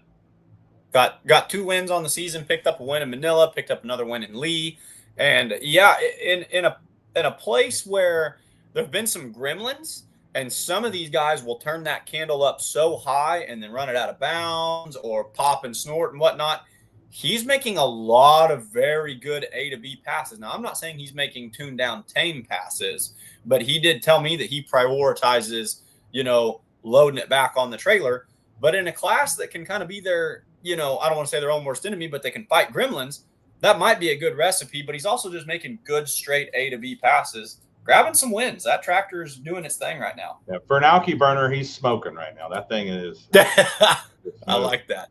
Speaker 2: Got 2 wins on the season, picked up a win in Manila, picked up another win in Lee. And yeah, in a place where there have been some gremlins, and some of these guys will turn that candle up so high and then run it out of bounds or pop and snort and whatnot. He's making a lot of very good A to B passes. Now, I'm not saying he's making tuned down tame passes, but he did tell me that he prioritizes, loading it back on the trailer. But in a class that can kind of be their, I don't want to say their own worst enemy, but they can fight gremlins, that might be a good recipe. But he's also just making good straight A to B passes, grabbing some wins. That tractor is doing its thing right now.
Speaker 1: Yeah, for an Alky burner, he's smoking right now. That thing is.
Speaker 2: I like that.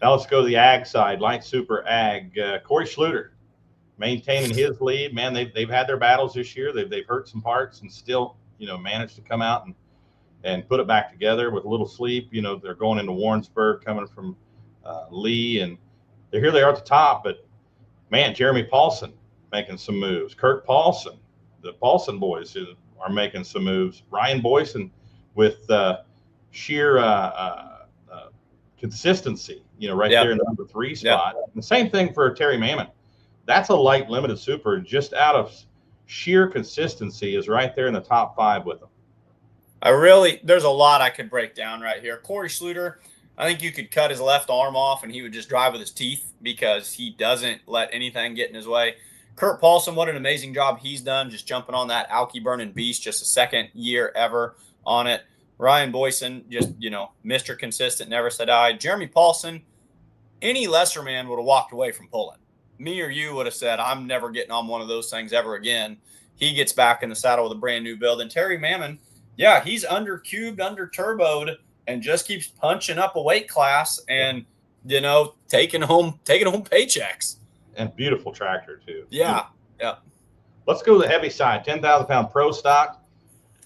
Speaker 1: Now let's go to the ag side, light super ag. Corey Schluter maintaining his lead. Man, they've had their battles this year. They've hurt some parts and still, managed to come out and put it back together with a little sleep. They're going into Warrensburg, coming from Lee, and here they are at the top. But man, Jeremy Paulson making some moves. Kirk Paulson, the Paulson boys are making some moves. Ryan Boyson with sheer consistency, there in the number 3 spot. And the same thing for Terry Mammon. That's a light limited super, just out of sheer consistency, is right there in the top 5 with them.
Speaker 2: There's a lot I could break down right here. Corey Schluter, I think you could cut his left arm off and he would just drive with his teeth because he doesn't let anything get in his way. Kurt Paulson, what an amazing job he's done, just jumping on that Alky burning beast, just a second year ever on it. Ryan Boyson, just, Mr. Consistent, never said die. Jeremy Paulson, any lesser man would have walked away from pulling. Me or you would have said, I'm never getting on one of those things ever again. He gets back in the saddle with a brand new build. And Terry Mammon, yeah, he's under-cubed, under-turboed, and just keeps punching up a weight class and, taking home paychecks.
Speaker 1: And beautiful tractor, too.
Speaker 2: Yeah.
Speaker 1: Let's go to the heavy side, 10,000-pound pro stock.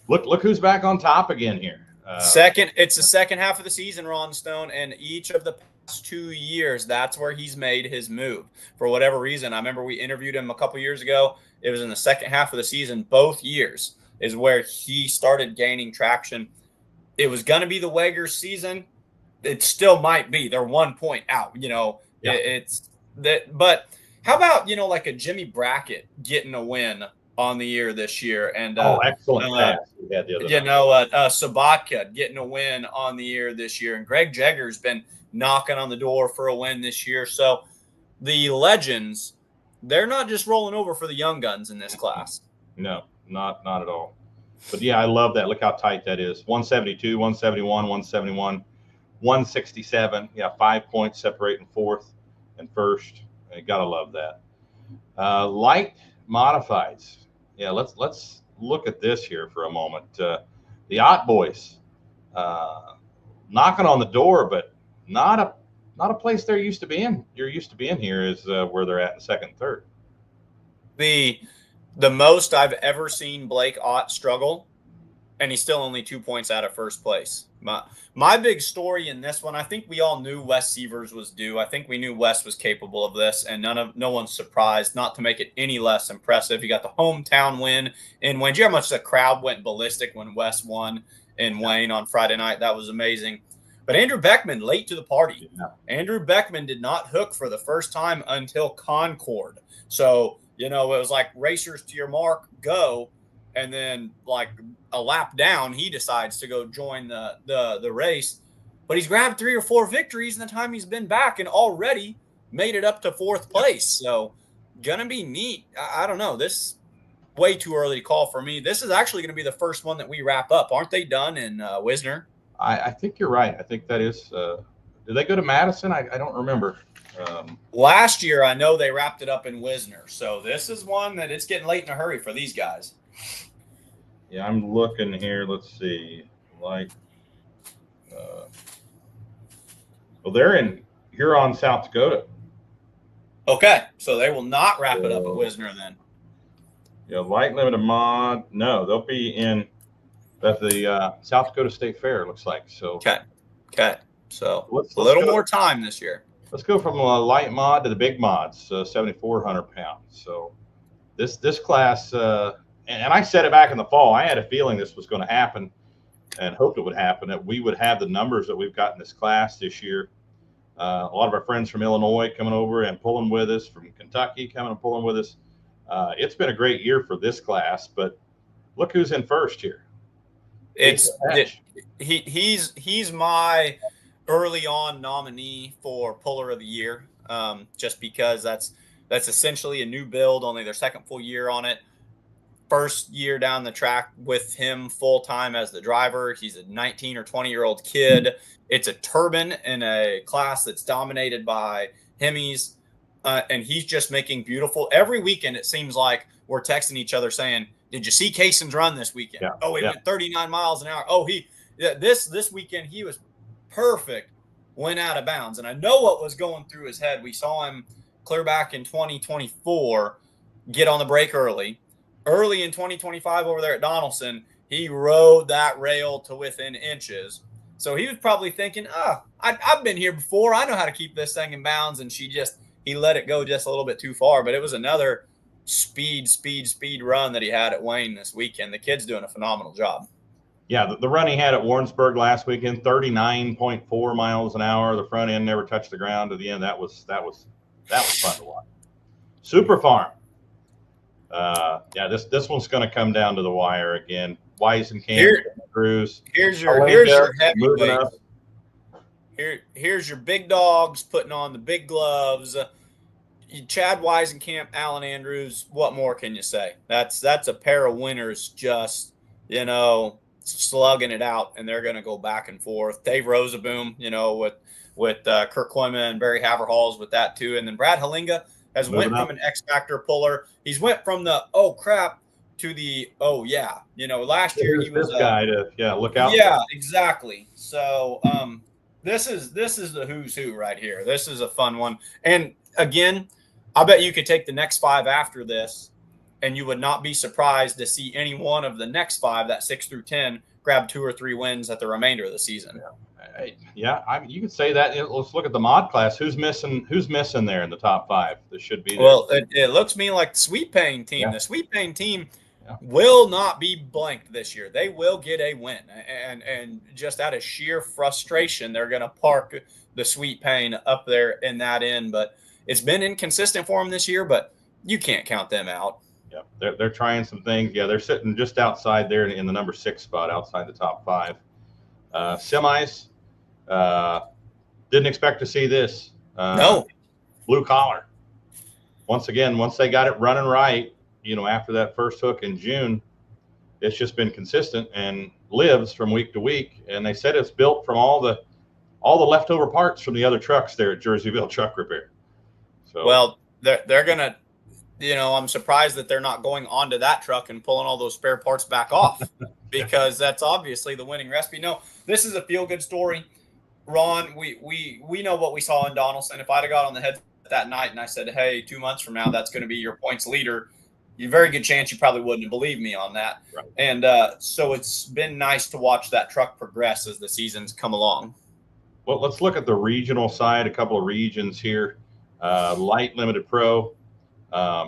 Speaker 1: Look who's back on top again here.
Speaker 2: It's the second half of the season, Ron Stone, and each of the past 2 years, that's where he's made his move. For whatever reason, I remember we interviewed him a couple years ago. It was in the second half of the season, both years, is where he started gaining traction. It was going to be the Wagers season. It still might be. They're 1 point out. It's that. But how about like a Jimmy Brackett getting a win on the year this year? And
Speaker 1: excellent pass we had the other night.
Speaker 2: Sabatka getting a win on the year this year, and Greg Jagger's been knocking on the door for a win this year. So the legends, they're not just rolling over for the young guns in this class.
Speaker 1: No, not at all. But yeah, I love that. Look how tight that is. 172, 171, 171, 167. Yeah, 5 points separating fourth and first. You gotta love that. Light modifieds. Yeah, let's look at this here for a moment. The Ott boys knocking on the door, but not a place they're used to being. You're used to being here is where they're at in second and third.
Speaker 2: The most I've ever seen Blake Ott struggle, and he's still only 2 points out of first place. My big story in this one, I think we all knew Wes Severs was due. I think we knew Wes was capable of this, and no one's surprised. Not to make it any less impressive, he got the hometown win in Wayne. Do you know how much the crowd went ballistic when Wes won in Wayne on Friday night? That was amazing. But Andrew Beckman, late to the party. Yeah. Andrew Beckman did not hook for the first time until Concord. So, it was like racers to your mark, go. And then like a lap down, he decides to go join the race. But he's grabbed 3 or 4 victories in the time he's been back and already made it up to fourth place. So going to be neat. I don't know. This way too early to call for me. This is actually going to be the first one that we wrap up. Aren't they done in Wisner?
Speaker 1: I think you're right. I think that is did they go to Madison? I don't remember.
Speaker 2: Last year, I know they wrapped it up in Wisner. So this is one that it's getting late in a hurry for these guys.
Speaker 1: Yeah, I'm looking here. Let's see. They're in Huron, South Dakota.
Speaker 2: Okay, so they will not wrap it up at Wisner then.
Speaker 1: Light limited mod. No, they'll be in at the South Dakota State Fair. It looks like so.
Speaker 2: Okay. So
Speaker 1: let's
Speaker 2: a little
Speaker 1: go.
Speaker 2: more time this year.
Speaker 1: Let's go from a light mod to the big mods, 7,400 pounds. So this class, and I said it back in the fall. I had a feeling this was going to happen, and hoped it would happen. That we would have the numbers that we've got in this class this year. A lot of our friends from Illinois coming over and pulling with us, from Kentucky coming and pulling with us. It's been a great year for this class, but look who's in first here.
Speaker 2: He's my early on nominee for Puller of the Year, just because that's essentially a new build, only their second full year on it. First year down the track with him full time as the driver. He's a 19 or 20-year-old kid. It's a turbine in a class that's dominated by Hemis, and he's just making beautiful. Every weekend it seems like we're texting each other saying, "Did you see Kaysen's run this weekend?
Speaker 1: Yeah.
Speaker 2: Oh, he went 39 miles an hour. Oh, this weekend he was perfect, went out of bounds." And I know what was going through his head. We saw him clear back in 2024 get on the brake early in 2025 over there at Donaldson. He rode that rail to within inches. So he was probably thinking, I've been here before. I know how to keep this thing in bounds. And he let it go just a little bit too far. But it was another speed run that he had at Wayne this weekend. The kid's doing a phenomenal job.
Speaker 1: Yeah, the run he had at Warrensburg last weekend, 39.4 miles an hour. The front end never touched the ground to the end. That was fun to watch. Super Farm. This one's going to come down to the wire again. Weisenkamp, Cruz.
Speaker 2: Here's your heavyweight. Here's your big dogs putting on the big gloves. Chad Weisenkamp, Alan Andrews. What more can you say? That's a pair of winners, just slugging it out, and they're going to go back and forth. Dave Rosaboom, with Kirk Koima and Barry Haverhalls with that too, and then Brad Halinga has went from an X Factor puller. He's went from the oh crap to the oh yeah. Last year he was
Speaker 1: this guy to look out.
Speaker 2: Yeah, exactly. So this is the who's who right here. This is a fun one. And again, I bet you could take the next 5 after this, and you would not be surprised to see any one of the next 5, that 6 through 10, grab 2 or 3 wins at the remainder of the season.
Speaker 1: You could say that. Let's look at the mod class. Who's missing there in the top 5? This should be there.
Speaker 2: Well, it looks to me like the Sweet Pain team. Yeah. The Sweet Pain team will not be blanked this year. They will get a win, and just out of sheer frustration, they're going to park the Sweet Pain up there in that end. But it's been inconsistent for them this year, but you can't count them out.
Speaker 1: Yeah, they're trying some things. Yeah, they're sitting just outside there in the number 6 spot, outside the top 5. Semis, didn't expect to see this.
Speaker 2: No.
Speaker 1: Blue collar. Once again, once they got it running right, after that first hook in June, it's just been consistent and lives from week to week. And they said it's built from all the leftover parts from the other trucks there at Jerseyville Truck Repair. So,
Speaker 2: well, they're gonna, I'm surprised that they're not going onto that truck and pulling all those spare parts back off, because that's obviously the winning recipe. No, this is a feel-good story, Ron. We know what we saw in Donaldson. If I'd have got on the head that night and I said, hey, 2 months from now that's going to be your points leader, a very good chance you probably wouldn't have believed me on that.
Speaker 1: Right.
Speaker 2: And so it's been nice to watch that truck progress as the seasons come along.
Speaker 1: Well, let's look at the regional side. A couple of regions here. Light Limited Pro. A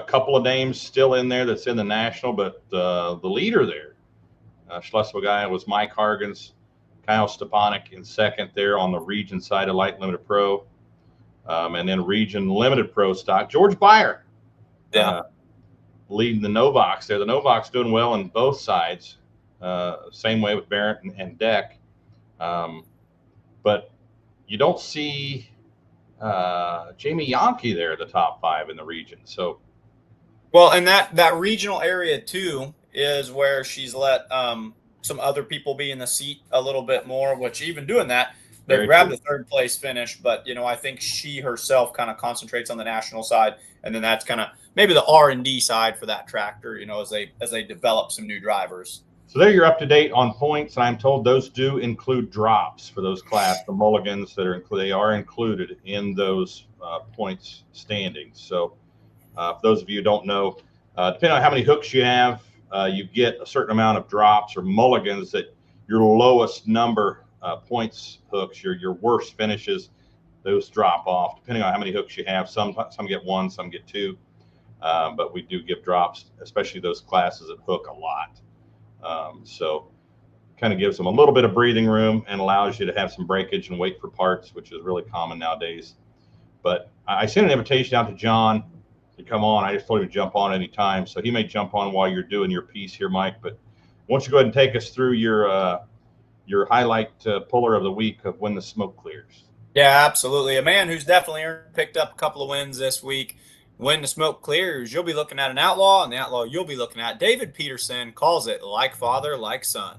Speaker 1: couple of names still in there that's in the national, but the leader there, Schleswig, was Mike Hargens, Kyle Stepanek in second there on the region side of Light Limited Pro. And then region Limited Pro stock, George Beyer, leading the Novox there. The Novox doing well on both sides. Same way with Barrett and Deck. But you don't see Jamie Yankee there at the top 5 in the region. So,
Speaker 2: well, and that regional area too is where she's let some other people be in the seat a little bit more, which even doing that, they grabbed the 3rd place finish. But, I think she herself kind of concentrates on the national side. And then that's kind of maybe the R&D side for that tractor, as they develop some new drivers.
Speaker 1: So there you're up to date on points. I'm told those do include drops for those class, the mulligans they are included in those points standings. So for those of you who don't know, Depending on how many hooks you have, you get a certain amount of drops or mulligans. That your lowest number points hooks, your worst finishes, those drop off depending on how many hooks you have. Some get one, some get two, but we do give drops, especially those classes that hook a lot. So kind of gives them a little bit of breathing room and allows you to have some breakage and wait for parts, which is really common nowadays. But I sent an invitation out to John to come on. I just told him to jump on anytime, so he may jump on while you're doing your piece here, Mike. But why don't you go ahead and take us through your highlight puller of the week of when the smoke clears?
Speaker 2: Yeah, absolutely. A man who's definitely picked up a couple of wins this week. When the smoke clears, you'll be looking at an outlaw, and the outlaw you'll be looking at, David Peterson, calls it like father, like son.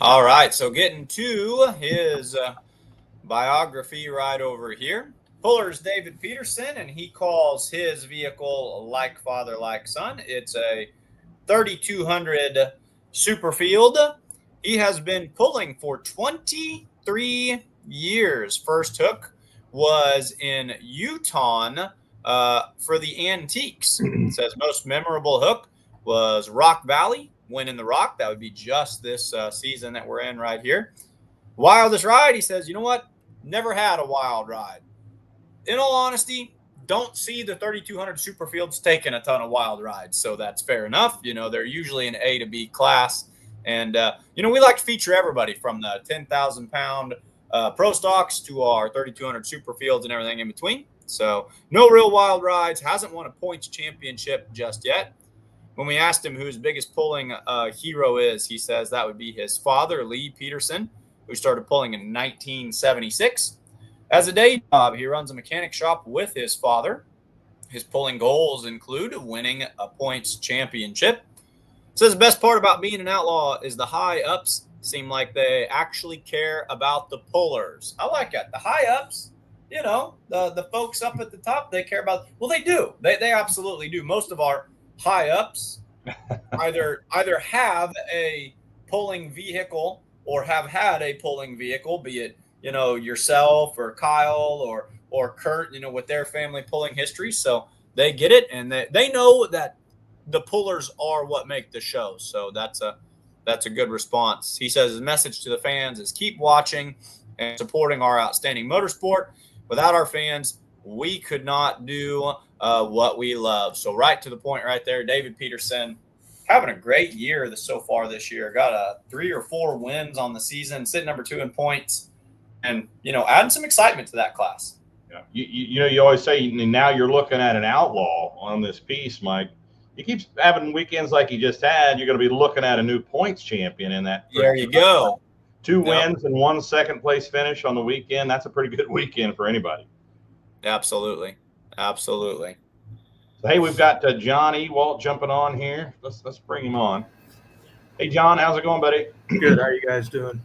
Speaker 2: All right, so getting to his biography right over here. Puller's David Peterson, and he calls his vehicle like father, like son. It's a 3200 Superfield. He has been pulling for 23 years. First hook was in Utah for the Antiques. It says most memorable hook was Rock Valley. Win in the Rock. That would be just this season that we're in right here. Wildest ride, he says, you know what? Never had a wild ride. In all honesty, don't see the 3200 Superfields taking a ton of wild rides, so that's fair enough. You know, they're usually an A to B class. And, you know, we like to feature everybody from the 10,000-pound Pro Stocks to our 3200 Superfields and everything in between. So no real wild rides. Hasn't won a points championship just yet. When we asked him who his biggest pulling hero is, he says that would be his father, Lee Peterson, who started pulling in 1976. As a day job, he runs a mechanic shop with his father. His pulling goals include winning a points championship. Says the best part about being an outlaw is the high ups seem like they actually care about the pullers. I like that. The high ups, you know, the folks up at the top, they care about. Well, they do. They absolutely do. Most of our high ups either have a pulling vehicle or have had a pulling vehicle, be it, you know, yourself or Kyle or Kurt, you know, with their family pulling history. So they get it, and they know that the pullers are what make the show. So that's a good response. He says his message to the fans is keep watching and supporting our outstanding motorsport. Without our fans, we could not do what we love. So right to the point right there, David Peterson having a great year so far this year. Got 3 or 4 wins on the season, sitting number 2 in points, and, you know, adding some excitement to that class.
Speaker 1: Yeah, you know, you always say now you're looking at an outlaw on this piece, Mike. You keep having weekends like you just had, you're going to be looking at a new points champion in that.
Speaker 2: There you go.
Speaker 1: 2 wins and 1 second place finish on the weekend. That's a pretty good weekend for anybody.
Speaker 2: Absolutely. Absolutely.
Speaker 1: So, hey, we've got John Ewoldt jumping on here. Let's bring him on. Hey, John, how's it going, buddy?
Speaker 4: Good. How are you guys doing?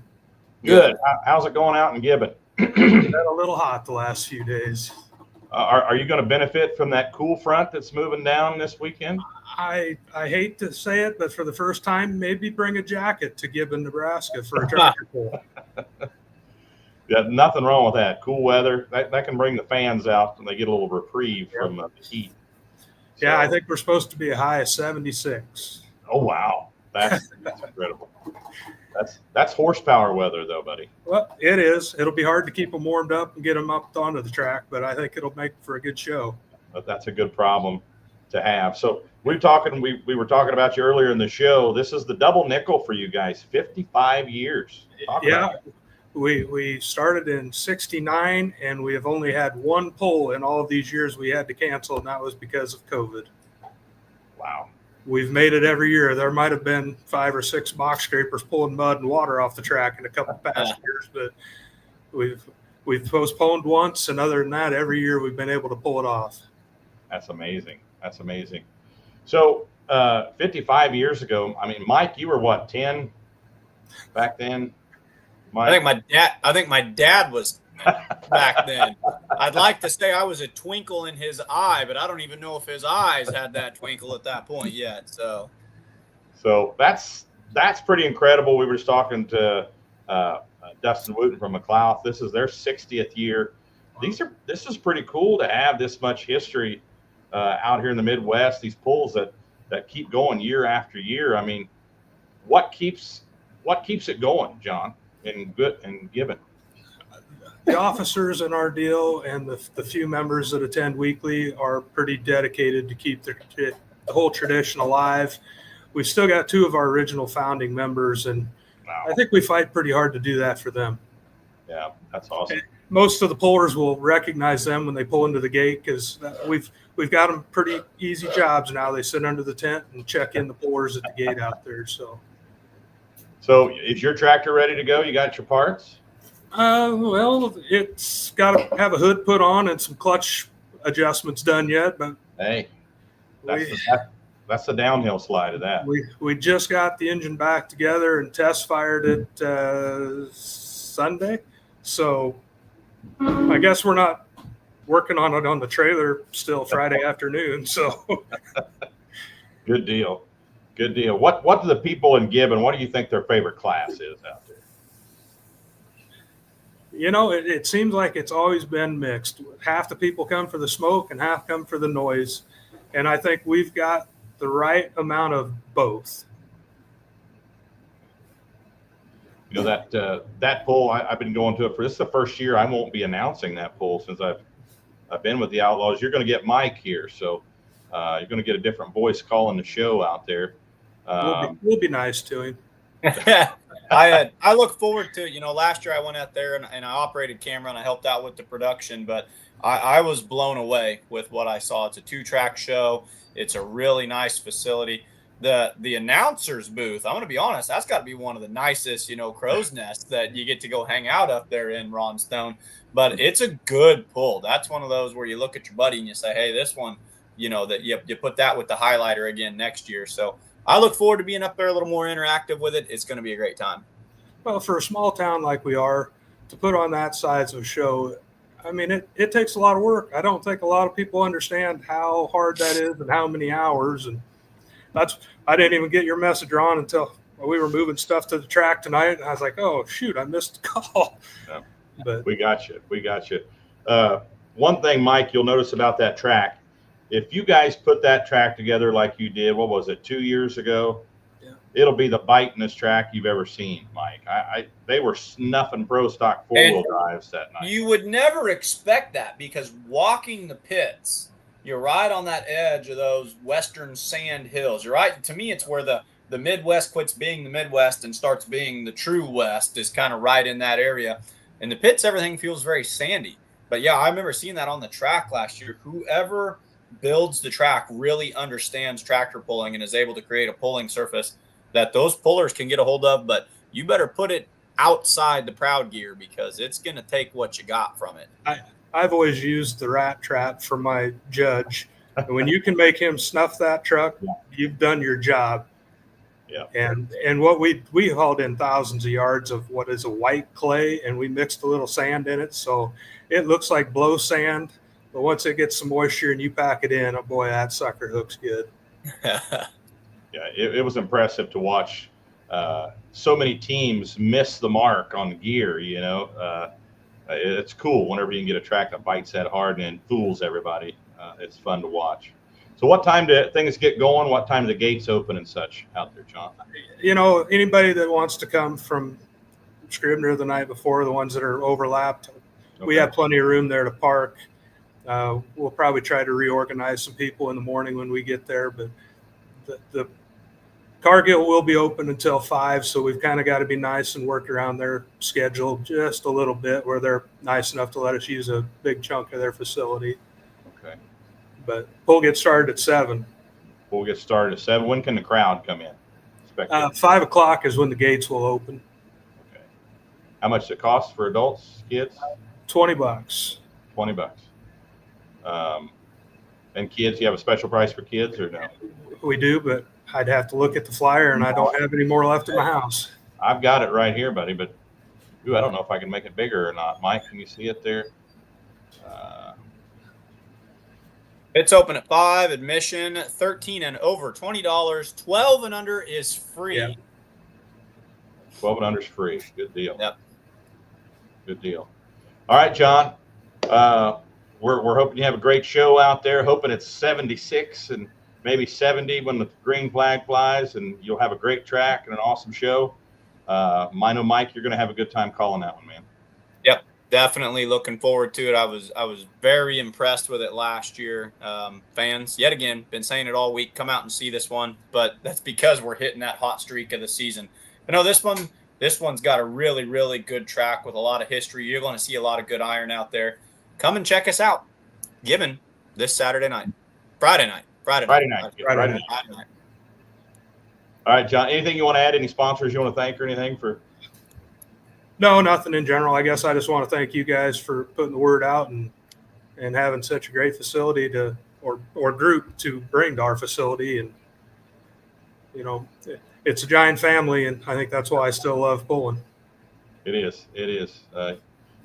Speaker 1: Good. How's it going out in Gibbon?
Speaker 4: Been a little hot the last few days.
Speaker 1: Are you going to benefit from that cool front that's moving down this weekend?
Speaker 4: I hate to say it, but for the first time, maybe bring a jacket to Gibbon, Nebraska for a tractor pull.
Speaker 1: Yeah, nothing wrong with that. Cool weather. That can bring the fans out and they get a little reprieve from the heat. So,
Speaker 4: yeah, I think we're supposed to be a high of 76.
Speaker 1: Oh, wow. That's incredible. That's horsepower weather, though, buddy.
Speaker 4: Well, it is. It'll be hard to keep them warmed up and get them up onto the track, but I think it'll make for a good show.
Speaker 1: But that's a good problem to have. So we were talking about you earlier in the show. This is the double nickel for you guys. 55 years.
Speaker 4: Yeah. We started in '69, and we have only had one pull in all of these years we had to cancel, and that was because of COVID.
Speaker 1: Wow.
Speaker 4: We've made it every year. There might have been 5 or 6 box scrapers pulling mud and water off the track in a couple past years, but we've postponed once, and other than that, every year we've been able to pull it off.
Speaker 1: That's amazing. That's amazing. So 55 years ago, I mean, Mike, you were what, 10 back then? Mike?
Speaker 2: I think my dad was back then. I'd like to say I was a twinkle in his eye, but I don't even know if his eyes had that twinkle at that point yet. So
Speaker 1: that's pretty incredible. We were just talking to Dustin Wooten from McLeod. This is their 60th year. This is pretty cool to have this much history out here in the Midwest. These pulls that keep going year after year. I mean, what keeps it going, John, and Gibbon?
Speaker 4: The officers in our deal and the few members that attend weekly are pretty dedicated to keep the whole tradition alive. We've still got 2 of our original founding members, and
Speaker 1: Wow.
Speaker 4: I think we fight pretty hard to do that for them.
Speaker 1: Yeah, that's awesome.
Speaker 4: Most of the pullers will recognize them when they pull into the gate, because we've got them pretty easy jobs now. They sit under the tent and check in the pullers at the gate out there. So
Speaker 1: is your tractor ready to go? You got your parts?
Speaker 4: Well, it's got to have a hood put on and some clutch adjustments done yet, but
Speaker 1: Hey, that's the downhill slide of that.
Speaker 4: we just got the engine back together and test fired it Sunday. So I guess we're not working on it on the trailer still Friday afternoon. So
Speaker 1: Good deal. Good deal. What do the people in Gibbon, what do you think their favorite class is out there?
Speaker 4: You know, it seems like it's always been mixed. Half the people come for the smoke and half come for the noise. And I think we've got the right amount of both.
Speaker 1: You know, that poll, I've been going to it this is the first year I won't be announcing that poll since I've been with the Outlaws. You're going to get Mike here, so you're going to get a different voice calling the show out there.
Speaker 4: We'll be nice to him.
Speaker 2: I look forward to, last year I went out there and I operated camera and I helped out with the production, but I was blown away with what I saw. It's a 2-track show. It's a really nice facility. The announcer's booth, I'm going to be honest, that's got to be one of the nicest, crow's nests that you get to go hang out up there in Ronstone. But it's a good pull. That's one of those where you look at your buddy and you say, hey, this one, that you put that with the highlighter again next year. So I look forward to being up there a little more interactive with it. It's going to be a great time.
Speaker 4: Well, for a small town like we are, to put on that size of a show, I mean, it takes a lot of work. I don't think a lot of people understand how hard that is and how many hours. And I didn't even get your message on until we were moving stuff to the track tonight. And I was like, oh, shoot, I missed the call.
Speaker 1: Yeah.
Speaker 4: But
Speaker 1: We got you. One thing, Mike, you'll notice about that track, if you guys put that track together like you did, what was it, 2 years ago?
Speaker 4: Yeah.
Speaker 1: It'll be the bitingest track you've ever seen, Mike. They were snuffing pro stock 4-wheel drives that night.
Speaker 2: You would never expect that because walking the pits, you're right on that edge of those western sand hills. You're right. To me, it's where the Midwest quits being the Midwest and starts being the true West, is kind of right in that area. And the pits, everything feels very sandy. But yeah, I remember seeing that on the track last year. Whoever builds the track really understands tractor pulling and is able to create a pulling surface that those pullers can get a hold of. But you better put it outside the Proud gear because it's going to take what you got from it.
Speaker 4: I've always used the rat trap for my judge. And when you can make him snuff that truck, you've done your job.
Speaker 1: Yeah.
Speaker 4: And what we hauled in thousands of yards of what is a white clay, and we mixed a little sand in it. So it looks like blow sand, but once it gets some moisture and you pack it in, oh boy, that sucker hooks good.
Speaker 1: Yeah, it was impressive to watch so many teams miss the mark on the gear, it's cool whenever you can get a track that bites that hard and fools everybody. It's fun to watch. So what time do things get going? What time do the gates open and such out there, John?
Speaker 4: Anybody that wants to come from Scribner the night before, the ones that are overlapped, we have plenty of room there to park. We'll probably try to reorganize some people in the morning when we get there, but the Cargill will be open until 5, so we've kind of got to be nice and work around their schedule just a little bit, where they're nice enough to let us use a big chunk of their facility.
Speaker 1: Okay.
Speaker 4: But we'll get started at 7.
Speaker 1: We'll get started at 7. When can the crowd come in?
Speaker 4: 5 o'clock is when the gates will open.
Speaker 1: Okay. How much does it cost for adults, kids?
Speaker 4: $20.
Speaker 1: $20. And kids, you have a special price for kids or no?
Speaker 4: We do, but I'd have to look at the flyer, and I don't have any more left in my house.
Speaker 1: I've got it right here, buddy, but I don't know if I can make it bigger or not. Mike, can you see it there?
Speaker 2: It's open at 5, admission 13 and over $20, 12 and under is free.
Speaker 4: Yeah.
Speaker 1: 12 and under is free. Good deal.
Speaker 2: Yep.
Speaker 1: Good deal. All right, John. We're hoping you have a great show out there. Hoping it's 76 and maybe 70 when the green flag flies, and you'll have a great track and an awesome show. I know, Mike, you're going to have a good time calling that one, man.
Speaker 2: Yep. Definitely looking forward to it. I was very impressed with it last year. Fans, yet again, been saying it all week, come out and see this one, but that's because we're hitting that hot streak of the season. You know, this one's got a really, really good track with a lot of history. You're going to see a lot of good iron out there. Come and check us out. Given this Friday night. Friday night.
Speaker 1: All right, John, anything you want to add? Any sponsors you want to thank or anything for?
Speaker 4: No, nothing in general. I guess I just want to thank you guys for putting the word out and having such a great facility or group to bring to our facility. And, you know, it's a giant family, and I think that's why I still love pulling.
Speaker 1: It is.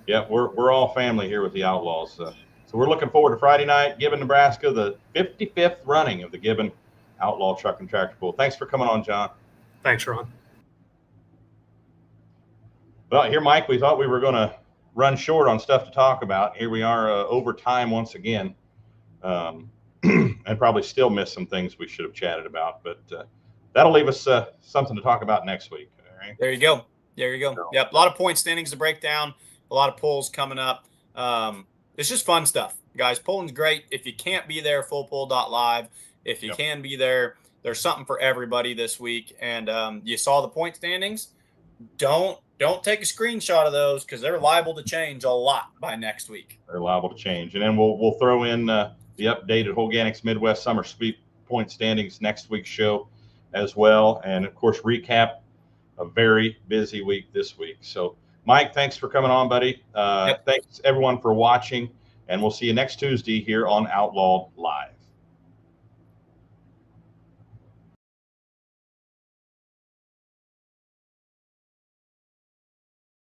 Speaker 1: Yeah, we're all family here with the Outlaws. So we're looking forward to Friday night, Gibbon, Nebraska, the 55th running of the Gibbon Outlaw Truck and Tractor Pull. Thanks for coming on, John.
Speaker 4: Thanks, Ron.
Speaker 1: Well, here, Mike, we thought we were going to run short on stuff to talk about. Here we are over time once again, and probably still miss some things we should have chatted about. But that'll leave us something to talk about next week. All right?
Speaker 2: There you go. Yep, a lot of point standings to break down, a lot of polls coming up. It's just fun stuff, guys. Polling's great. If you can't be there, fullpoll.live. If you can be there, there's something for everybody this week. And you saw the point standings. Don't take a screenshot of those because they're liable to change a lot by next week.
Speaker 1: They're liable to change. And then we'll throw in the updated Holganics Midwest Summer Sweep point standings next week's show as well. And, of course, recap a very busy week this week. So, Mike, thanks for coming on, buddy. Thanks, everyone, for watching. And we'll see you next Tuesday here on Outlawed Live.